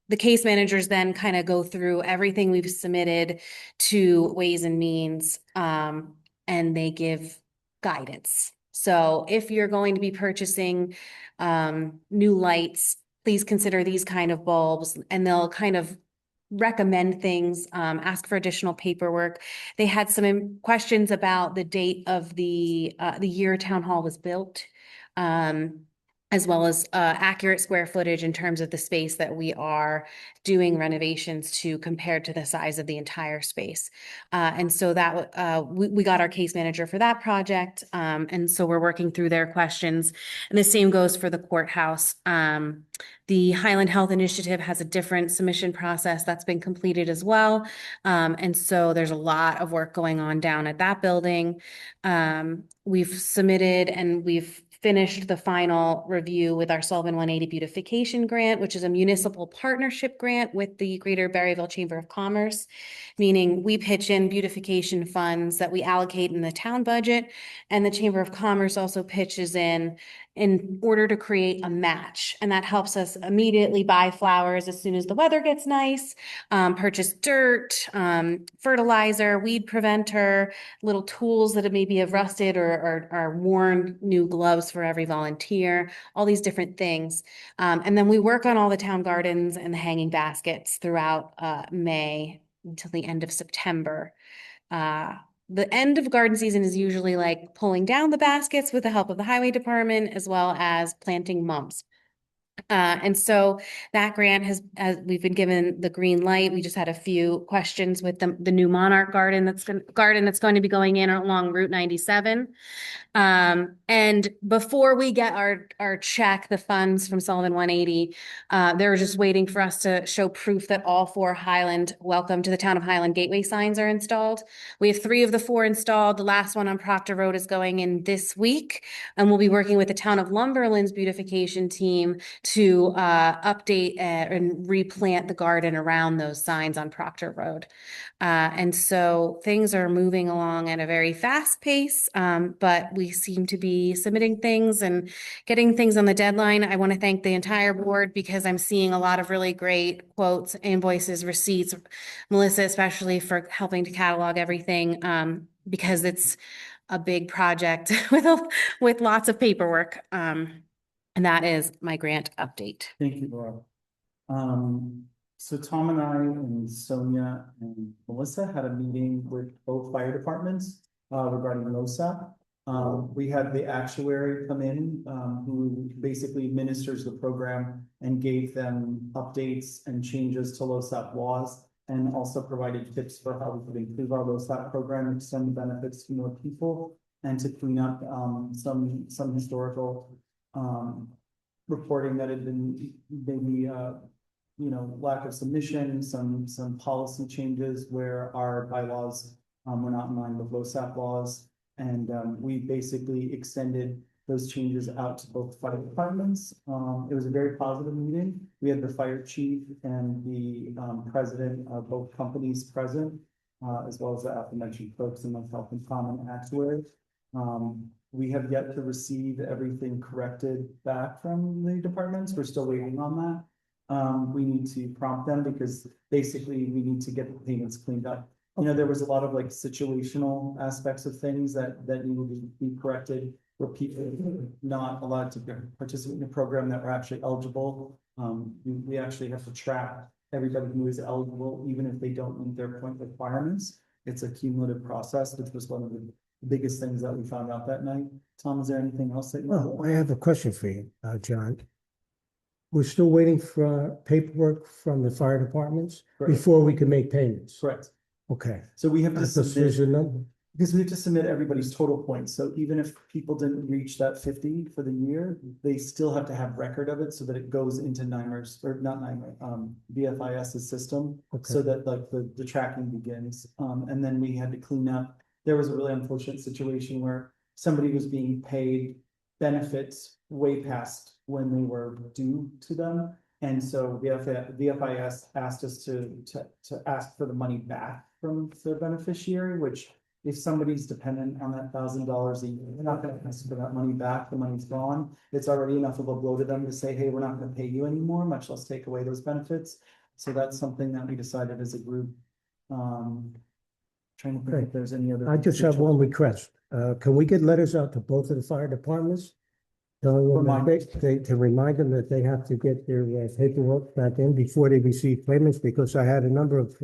the case managers then kind of go through everything we've submitted to Ways and Means, and they give guidance. So if you're going to be purchasing new lights, please consider these kind of bulbs, and they'll kind of recommend things, ask for additional paperwork. They had some questions about the date of the year town hall was built, as well as accurate square footage in terms of the space that we are doing renovations to compared to the size of the entire space. And so that we got our case manager for that project. And so we're working through their questions. And the same goes for the courthouse. The Highland Health Initiative has a different submission process that's been completed as well. And so there's a lot of work going on down at that building. We've submitted and we've finished the final review with our Sullivan 180 beautification grant, which is a municipal partnership grant with the Greater Berryville Chamber of Commerce, meaning we pitch in beautification funds that we allocate in the town budget, and the Chamber of Commerce also pitches in order to create a match. And that helps us immediately buy flowers as soon as the weather gets nice, purchase dirt, fertilizer, weed preventer, little tools that maybe have rusted or worn, new gloves for every volunteer, all these different things. And then we work on all the town gardens and the hanging baskets throughout May until the end of September. The end of garden season is usually like pulling down the baskets with the help of the highway department, as well as planting mumps. And so that grant as we've been given the green light. We just had a few questions with the new Monarch garden that's going to be going in along Route 97. And before we get our check, the funds from Sullivan 180, they were just waiting for us to show proof that all 4 Highland Welcome to the Town of Highland Gateway signs are installed. We have 3 of the 4 installed. The last one on Proctor Road is going in this week, and we'll be working with the Town of Lumberland's beautification team to update and replant the garden around those signs on Proctor Road. And so things are moving along at a very fast pace, but we seem to be submitting things and getting things on the deadline. I want to thank the entire board because I'm seeing a lot of really great quotes, invoices, receipts. Melissa, especially for helping to catalog everything, because it's a big project with lots of paperwork. And that is my grant update. Thank you, Laura. So Tom and I and Sonia and Melissa had a meeting with both fire departments regarding LoSAP. We had the actuary come in, who basically administers the program and gave them updates and changes to LoSAP laws, and also provided tips for how we could improve our LoSAP program, extend the benefits to more people, and to clean up some historical reporting that had been maybe lack of submission, some policy changes where our bylaws were not in line with LoSAP laws. And we basically extended those changes out to both fire departments. It was a very positive meeting. We had the fire chief and the president of both companies present, as well as the aforementioned folks in the Health and Common Actuary. We have yet to receive everything corrected back from the departments. We're still waiting on that. We need to prompt them because basically we need to get the payments cleaned up. There was a lot of like situational aspects of things that needed to be corrected, where people were not allowed to participate in a program that were actually eligible. We actually have to track everybody who is eligible, even if they don't meet their point requirements. It's a cumulative process, which was one of the biggest things that we found out that night. Tom, is there anything else that you? Well, I have a question for you, John. We're still waiting for paperwork from the fire departments Correct. before we can make payments. Correct. Okay. So we have to That's a number. because we have to submit everybody's total points. So even if people didn't reach that 50 for the year, they still have to have record of it so that it goes into NYMER's, or not NYMER, BFIS's system. Okay. So that like the tracking begins. And then we had to clean up. There was a really unfortunate situation where somebody was being paid benefits way past when they were due to them. And so BFIS asked us to ask for the money back from their beneficiary, which if somebody's dependent on that $1,000 a year, they're not gonna ask for that money back. The money's gone. It's already enough of a blow to them to say, hey, we're not gonna pay you anymore, much less take away those benefits. So that's something that we decided as a group. Trying to think if there's any other. I just have one request. Can we get letters out to both of the fire departments? Telling them that to remind them that they have to get their paperwork back in before they receive payments, because I had a number of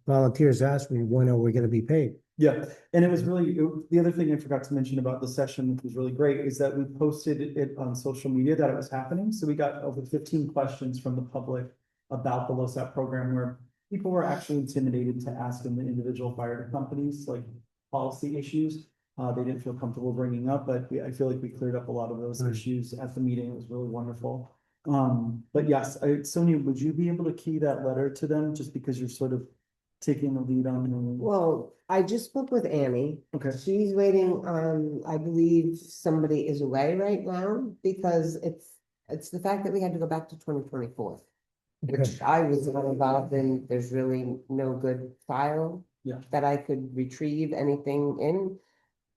volunteers ask me, when are we gonna be paid? Yeah, and it was really, the other thing I forgot to mention about the session, which was really great, is that we posted it on social media that it was happening. So we got over 15 questions from the public about the LoSAP program, where people were actually intimidated to ask them the individual fire companies, like policy issues. They didn't feel comfortable bringing up, but I feel like we cleared up a lot of those issues at the meeting. It was really wonderful. But yes, Sonia, would you be able to key that letter to them, just because you're sort of taking the lead on the? Well, I just spoke with Annie. Okay. She's waiting on, I believe somebody is away right now because it's the fact that we had to go back to 2024. Okay. Which I was not involved in. There's really no good file. Yeah. That I could retrieve anything in.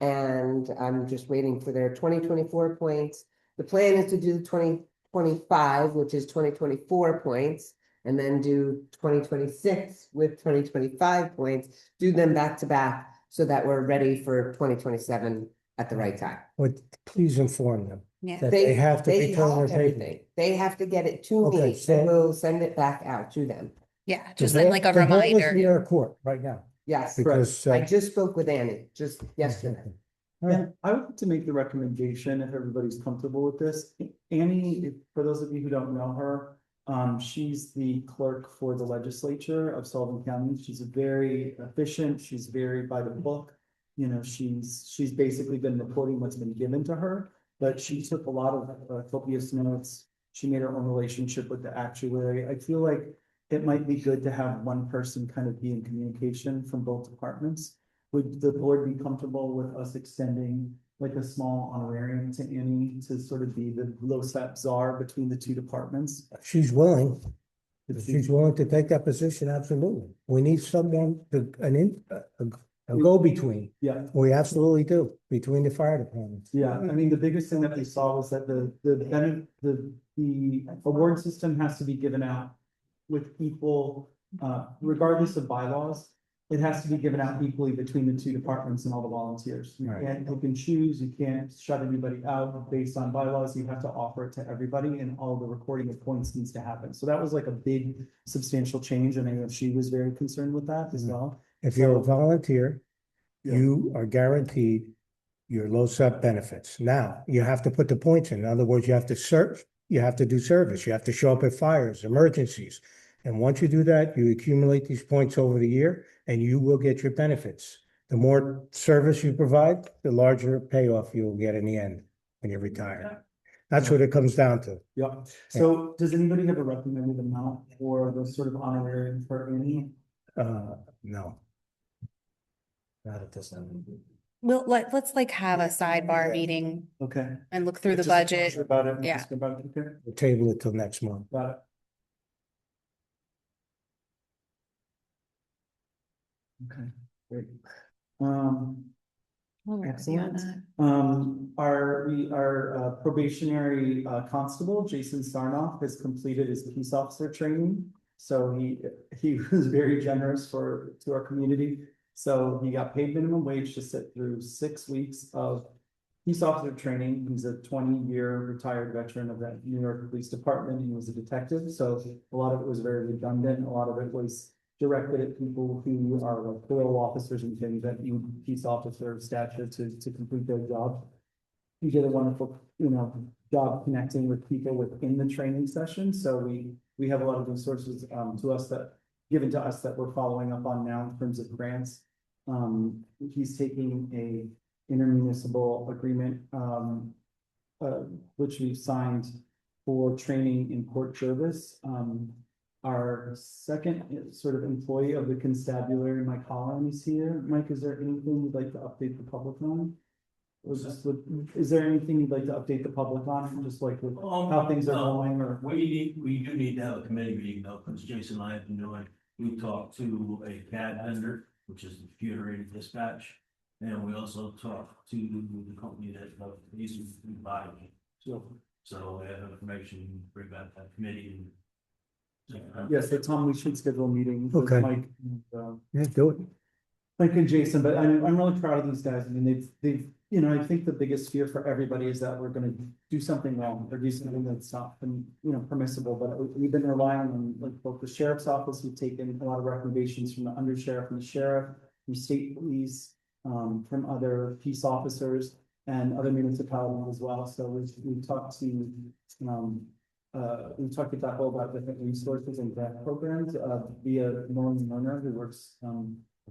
And I'm just waiting for their 2024 points. The plan is to do 2025, which is 2024 points. And then do 2026 with 2025 points, do them back to back so that we're ready for 2027 at the right time. But please inform them Yeah. that they have to They return their have paper. everything. They have to get it to Okay, me, so- and we'll send it back out to them. Yeah, The just ball- like a the ball is in reminder. their court right now, Yes, because. I just spoke with Annie just yesterday. All right. And I would like to make the recommendation, if everybody's comfortable with this. Annie, for those of you who don't know her, she's the clerk for the legislature of Sullivan County. She's very efficient. She's very by the book. You know, she's basically been reporting what's been given to her, but she took a lot of copious notes. She made her own relationship with the actuary. I feel like it might be good to have one person kind of be in communication from both departments. Would the board be comfortable with us extending like a small honorarium to Annie to sort of be the LoSAP czar between the two departments? She's willing. If she's willing to take that position, absolutely. We need someone to, a go-between. Yeah, We absolutely do, between the fire departments. yeah. I mean, the biggest thing that we saw was that the award system has to be given out with equal, regardless of bylaws. It has to be given out equally between the two departments and all the volunteers. You Right. can't pick and choose, you can't shut anybody out based on bylaws, you have to offer it to everybody and all the recording of points needs to happen. So that was like a big substantial change and I know she was very concerned with that as well. If you're a volunteer, Yeah. you are guaranteed your LoSAP benefits. Now, you have to put the points in. In other words, you have to serve, you have to do service, you have to show up at fires, emergencies. And once you do that, you accumulate these points over the year and you will get your benefits. The more service you provide, the larger payoff you will get in the end when you're retired. That's what it comes down to. Yeah, so does anybody have a recommended amount for the sort of honorarium for Annie? No. Not at this time. Let's like have a sidebar meeting Okay. and look through the Just budget. About it. Yeah. Ask about it, okay, We'll table it till next month. got it. Okay, great. Excellent. Our probationary constable, Jason Sarnoff, has completed his peace officer training. So he was very generous to our community. So he got paid minimum wage to sit through 6 weeks of peace officer training. He's a 20-year retired veteran of the New York Police Department. He was a detective, so a lot of it was very redundant. A lot of it was directed at people who are like parole officers and things that need peace officer stature to complete their job. He did a wonderful, job connecting with people within the training session. So we have a lot of resources given to us that we're following up on now in terms of grants. He's taking a intermunicipal agreement, which we've signed for training in court service. Our second sort of employee of the constabulary, Mike Holland, is here. Mike, is there anything you'd like to update the public on? Is there anything you'd like to update the public on, just like with how things are going or? We do need to have a committee meeting though, because Jason and I have been doing, we talked to a CAD vendor, which is the computer aided dispatch. And we also talked to the company that these buy. So we have information, bring back that committee. Yes, so Tom, we should schedule a meeting with Okay. Mike. Yeah, do it. Mike and Jason, but I'm really proud of these guys. I mean, they've, I think the biggest fear for everybody is that we're gonna do something wrong or do something that's not, permissible, but we've been relying on like both the sheriff's office, we've taken a lot of recommendations from the undersheriff and the sheriff, from state police, from other peace officers and other municipalities as well. So we've talked to, we talked about all about different resources and grant programs, via Lauren Lerner, who works,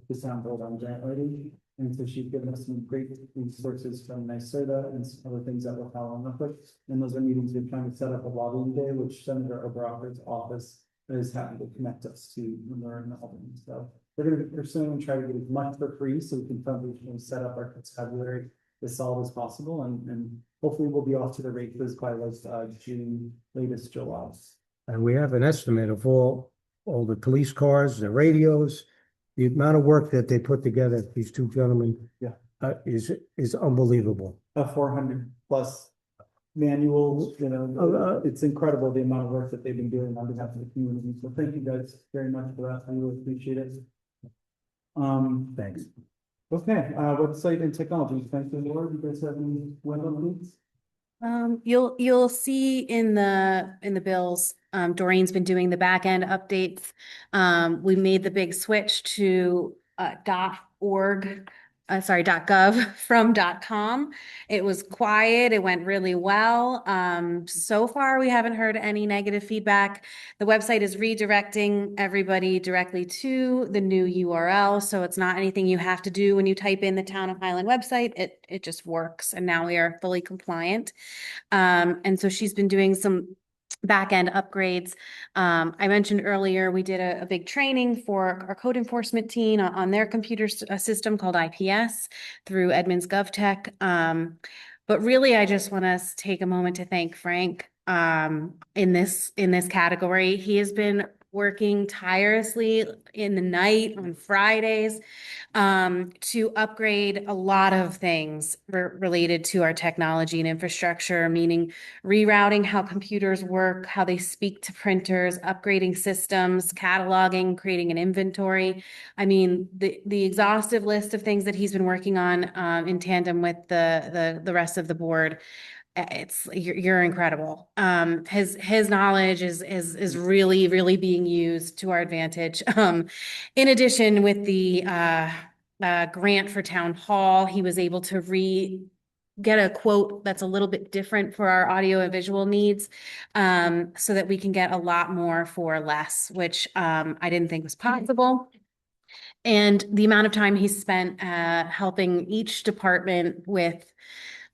the sound board on grant writing. And so she's given us some great resources from NYSERDA and some other things that we're following up with. And those are meetings we're trying to set up a lobbying day, which Senator Oberonker's office is happy to connect us to when we're in Albany. So We're gonna be pursuing and try to get as much for free so we can foundationally set up our constabulary as solid as possible and hopefully we'll be off to the races by like June, latest July. And we have an estimate of all the police cars, the radios, the amount of work that they put together, these two gentlemen. Yeah. Is unbelievable. 400 plus manuals, you know, it's incredible the amount of work that they've been doing on behalf of the community. So thank you guys very much for that. I really appreciate it. Thanks. Okay, website and technology. Thank you, Laura. You guys have any web updates? You'll see in the bills, Doreen's been doing the back end updates. We made the big switch to .org, .gov from .com. It was quiet. It went really well. So far, we haven't heard any negative feedback. The website is redirecting everybody directly to the new URL, so it's not anything you have to do when you type in the Town of Highland website. It just works, and now we are fully compliant. And so she's been doing some back end upgrades. I mentioned earlier, we did a big training for our code enforcement team on their computer system called IPS through Edmunds GovTech. But really, I just want to take a moment to thank Frank in this category. He has been working tirelessly in the night on Fridays to upgrade a lot of things related to our technology and infrastructure, meaning rerouting how computers work, how they speak to printers, upgrading systems, cataloging, creating an inventory. I mean, the exhaustive list of things that he's been working on in tandem with the rest of the board. You're incredible. His knowledge is really being used to our advantage. In addition, with the grant for town hall, he was able to get a quote that's a little bit different for our audio and visual needs, so that we can get a lot more for less, which I didn't think was possible. And the amount of time he spent helping each department with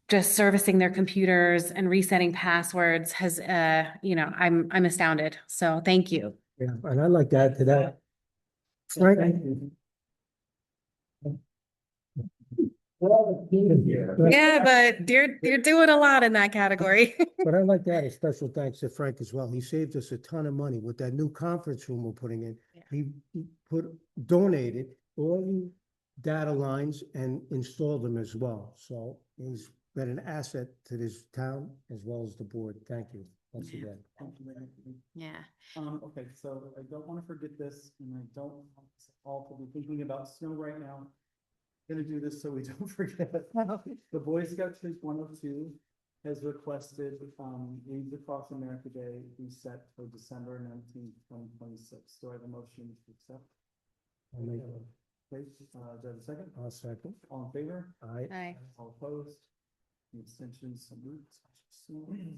just servicing their computers and resetting passwords has, I'm astounded. So thank you. Yeah, and I'd like to add to that. Frank, Yeah, but you're doing a lot in that category. but I'd like to add a special thanks to Frank as well. He saved us a ton of money with that new conference room we're putting in. Yeah. He donated all the data lines and installed them as well. So he's been an asset to this town as well as the board. Thank you once again. Thank you, Mary. Yeah. Okay, so I don't want to forget this, and I don't want us all to be thinking about snow right now. Gonna do this so we don't forget. The Boy Scout Troop 102 has requested, Reads Across America Day be set for December 19th, 2026. Do I have a motion to accept? I'll make- Great, do I have a second? I'll second. All in favor? Hi. All opposed? Any abstentions? So moved.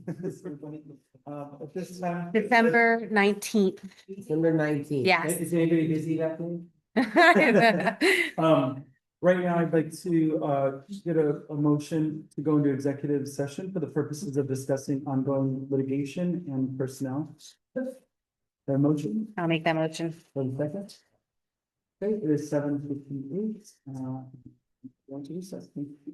At this time. December 19th. December 19th. Yes. Is anybody busy that day? Right now, I'd like to get a motion to go into executive session for the purposes of discussing ongoing litigation and personnel. The motion, I'll make that motion. for the second. Okay, it is 7:58. Going to recess. Thank you.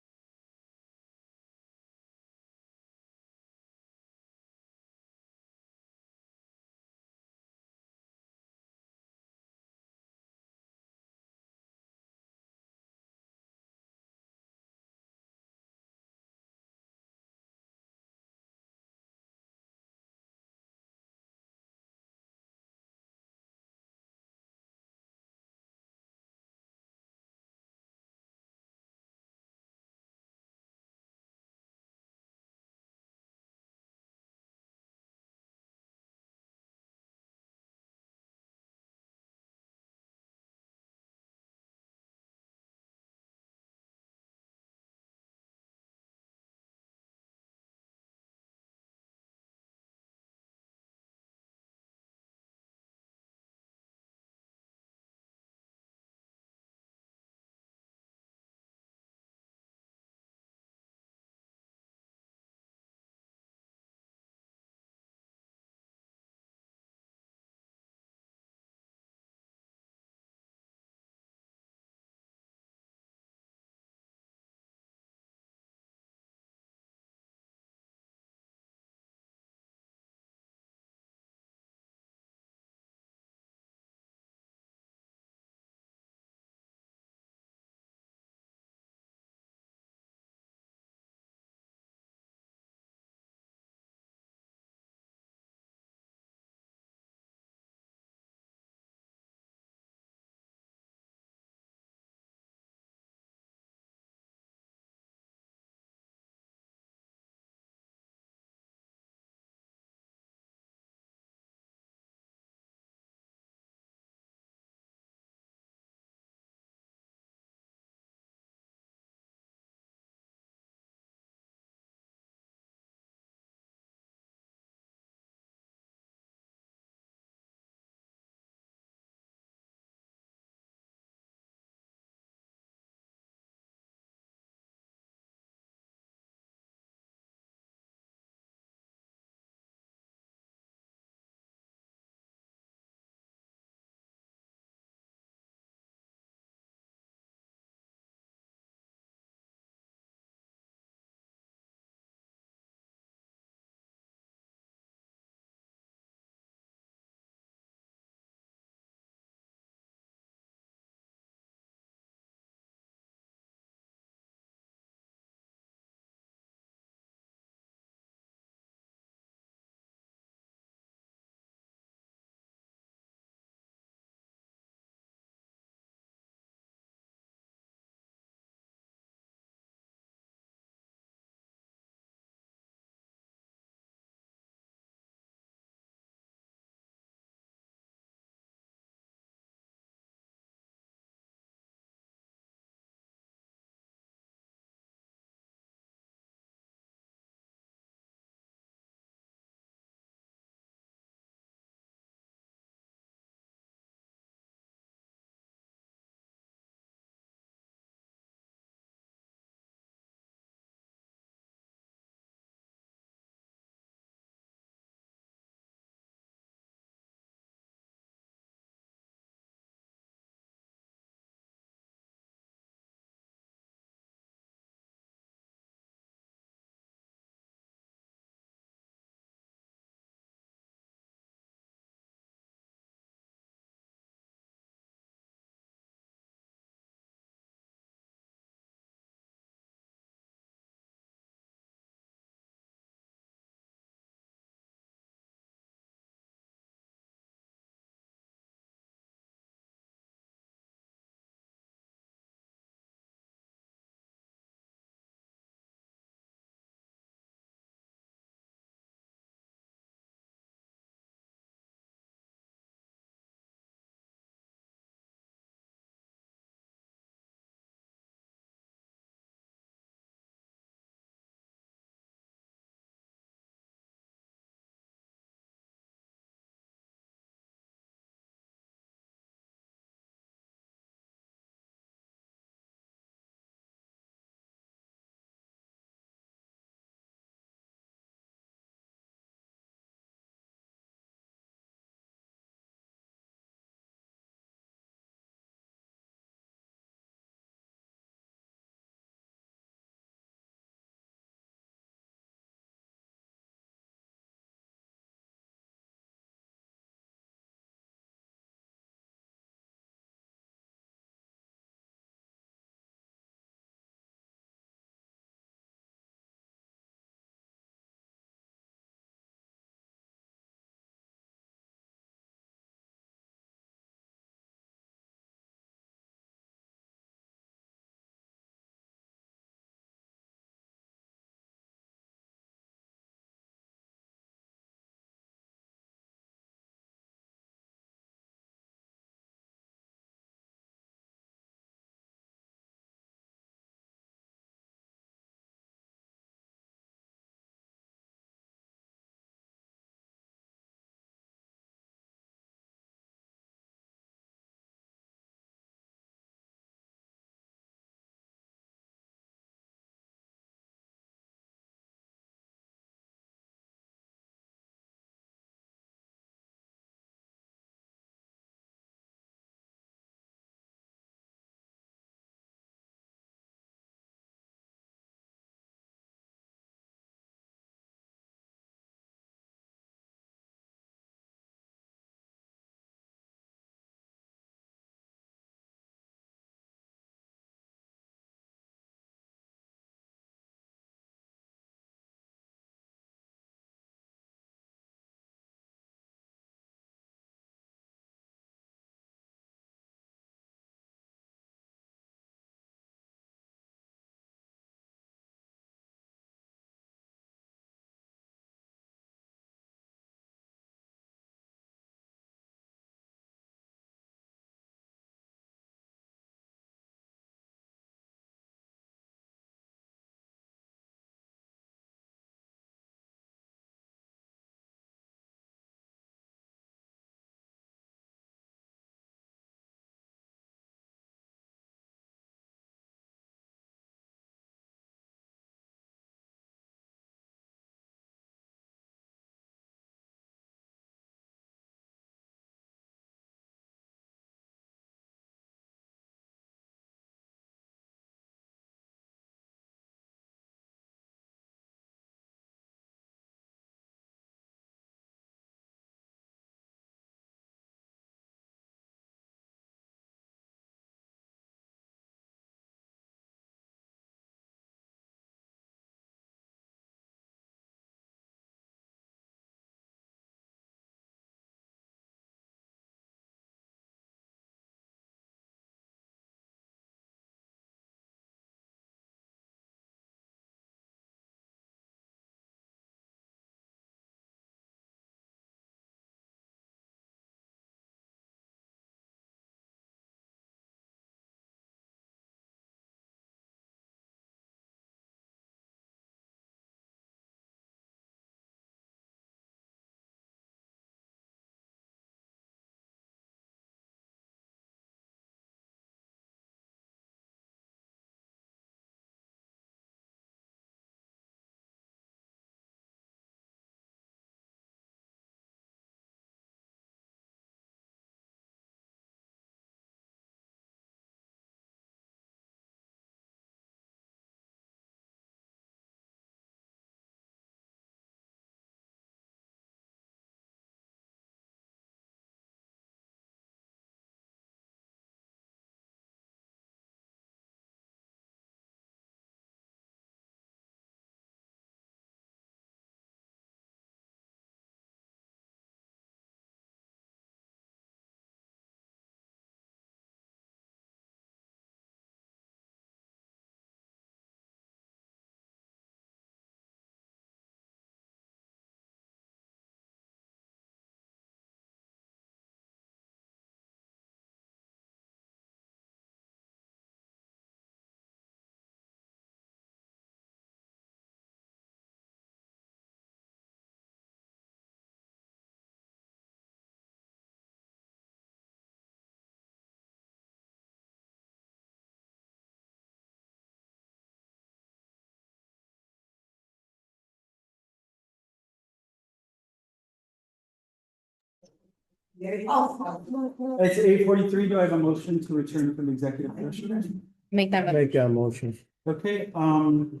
It's 8:43. Do I have a motion to return from executive session? Make that, Make that motion. Okay, in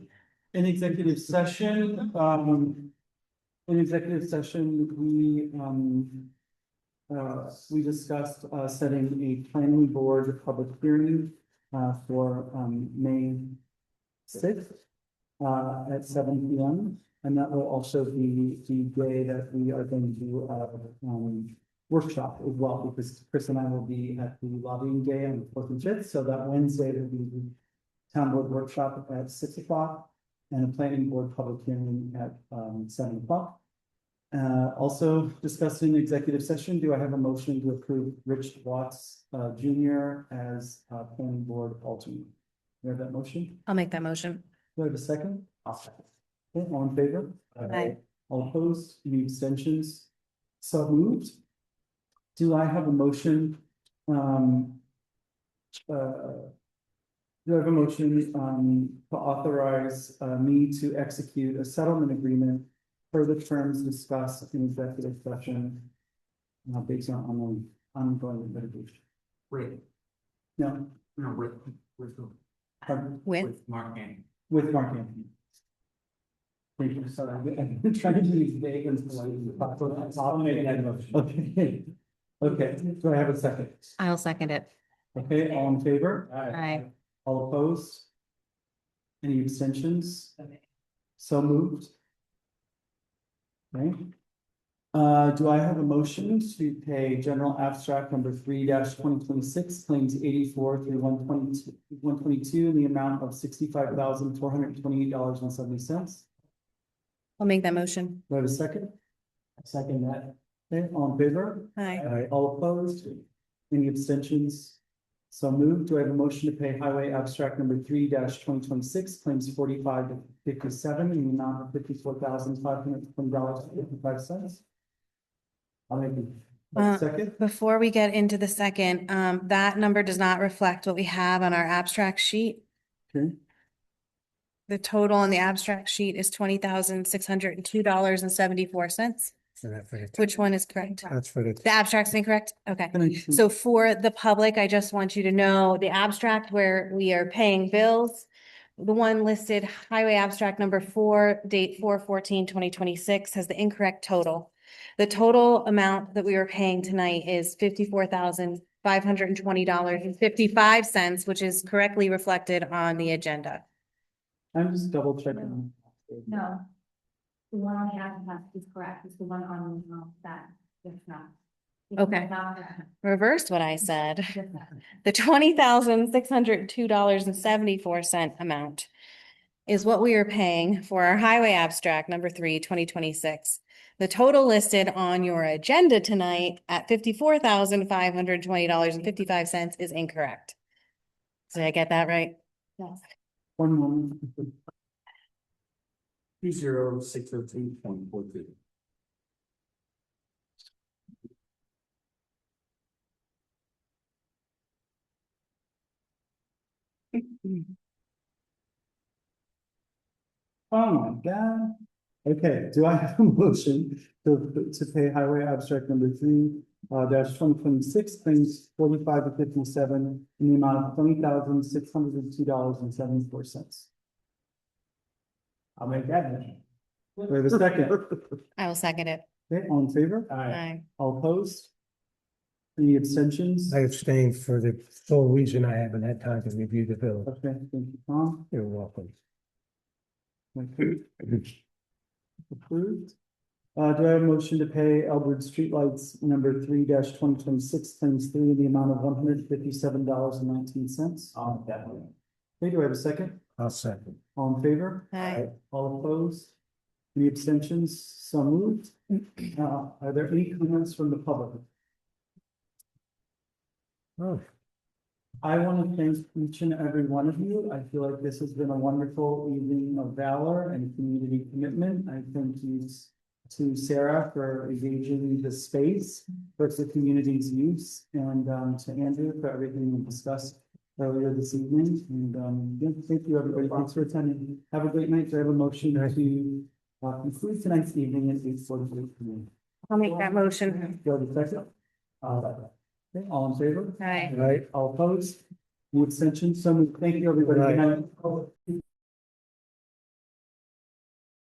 executive session, we discussed, setting a planning board public hearing, for, May sixth, at 7 p.m. And that will also be the day that we are going to do a, workshop as well, because Chris and I will be at the lobbying day on the 4th and 5th, so that Wednesday will be the town board workshop at 6 o'clock and a planning board public hearing at 7 o'clock. Also discussed in executive session, do I have a motion to approve Rich Watts Jr. as planning board alternate? Do I have that motion? I'll make that motion. Do I have a second? I'll second. Okay, all in favor? Aye. All opposed? Any abstentions? So moved. Do I have a motion? Do I have a motion to authorize me to execute a settlement agreement for the terms discussed in executive session based on ongoing litigation? Wait, No, no, pardon? With, Mark Anthony. With Mark Anthony. Thank you, sorry, I've been trying to be vague and polite. I'll make that motion. Okay. Okay, do I have a second? I'll second it. Okay, all in favor? Aye. All opposed? Any abstentions? So moved. Okay. Do I have a motion to pay general abstract number 3-2026 claims 84 through 122 in the amount of $65,428.70? I'll make that motion. Do I have a second? I second that. Okay, all in favor? Aye. All opposed? Any abstentions? So moved. Do I have a motion to pay highway abstract number 3-2026 claims 45 to 57 in the amount of $54,520.55? I'll make it. Second. Before we get into the second, that number does not reflect what we have on our abstract sheet. Okay. The total on the abstract sheet is $20,602.74. So that for the- Which one is correct? That's for the. The abstract's incorrect? Okay. Can I- So for the public, I just want you to know the abstract where we are paying bills. The one listed highway abstract number 4, date 4/14/2026 has the incorrect total. The total amount that we are paying tonight is $54,520.55, which is correctly reflected on the agenda. I'm just double checking. No. The one on the ad is correct, it's the one on that, it's not. It's Okay. not- Reverse what I said. it's not. The $20,602.74 amount is what we are paying for our highway abstract number 3, 2026. The total listed on your agenda tonight at $54,520.55 is incorrect. Did I get that right? Yes. One moment. 20602.42. Oh my God. Okay, do I have a motion to pay highway abstract number 3-2026 claims 45 to 57 in the amount of $20,602.74? I'll make that motion. Do I have a second? I will second it. Okay, all in favor? Aye. All opposed? Any abstentions? I abstained for the sole reason I haven't had time to review the bill. Okay, thank you, Tom. You're welcome. Okay. Approved. Do I have a motion to pay Elbridge Streetlights number 3-2026 claims 3 in the amount of $157.19? I'll make that motion. Okay, do I have a second? I'll second. All in favor? Aye. All opposed? Any abstentions? So moved. Are there any comments from the public? Oh, I want to thank each and every one of you. I feel like this has been a wonderful evening of valor and community commitment. I thank you to Sarah for engaging the space for the community's use, and to Andrew for everything we discussed earlier this evening. And yeah, thank you, everybody. Thanks for attending. Have a great night. Do I have a motion to conclude tonight's evening at 8:43 p.m.? I'll make that motion. Do I have a second? Okay, all in favor? Right. Right? All opposed? Any abstentions? So moved. Thank you, everybody. Right. Good night.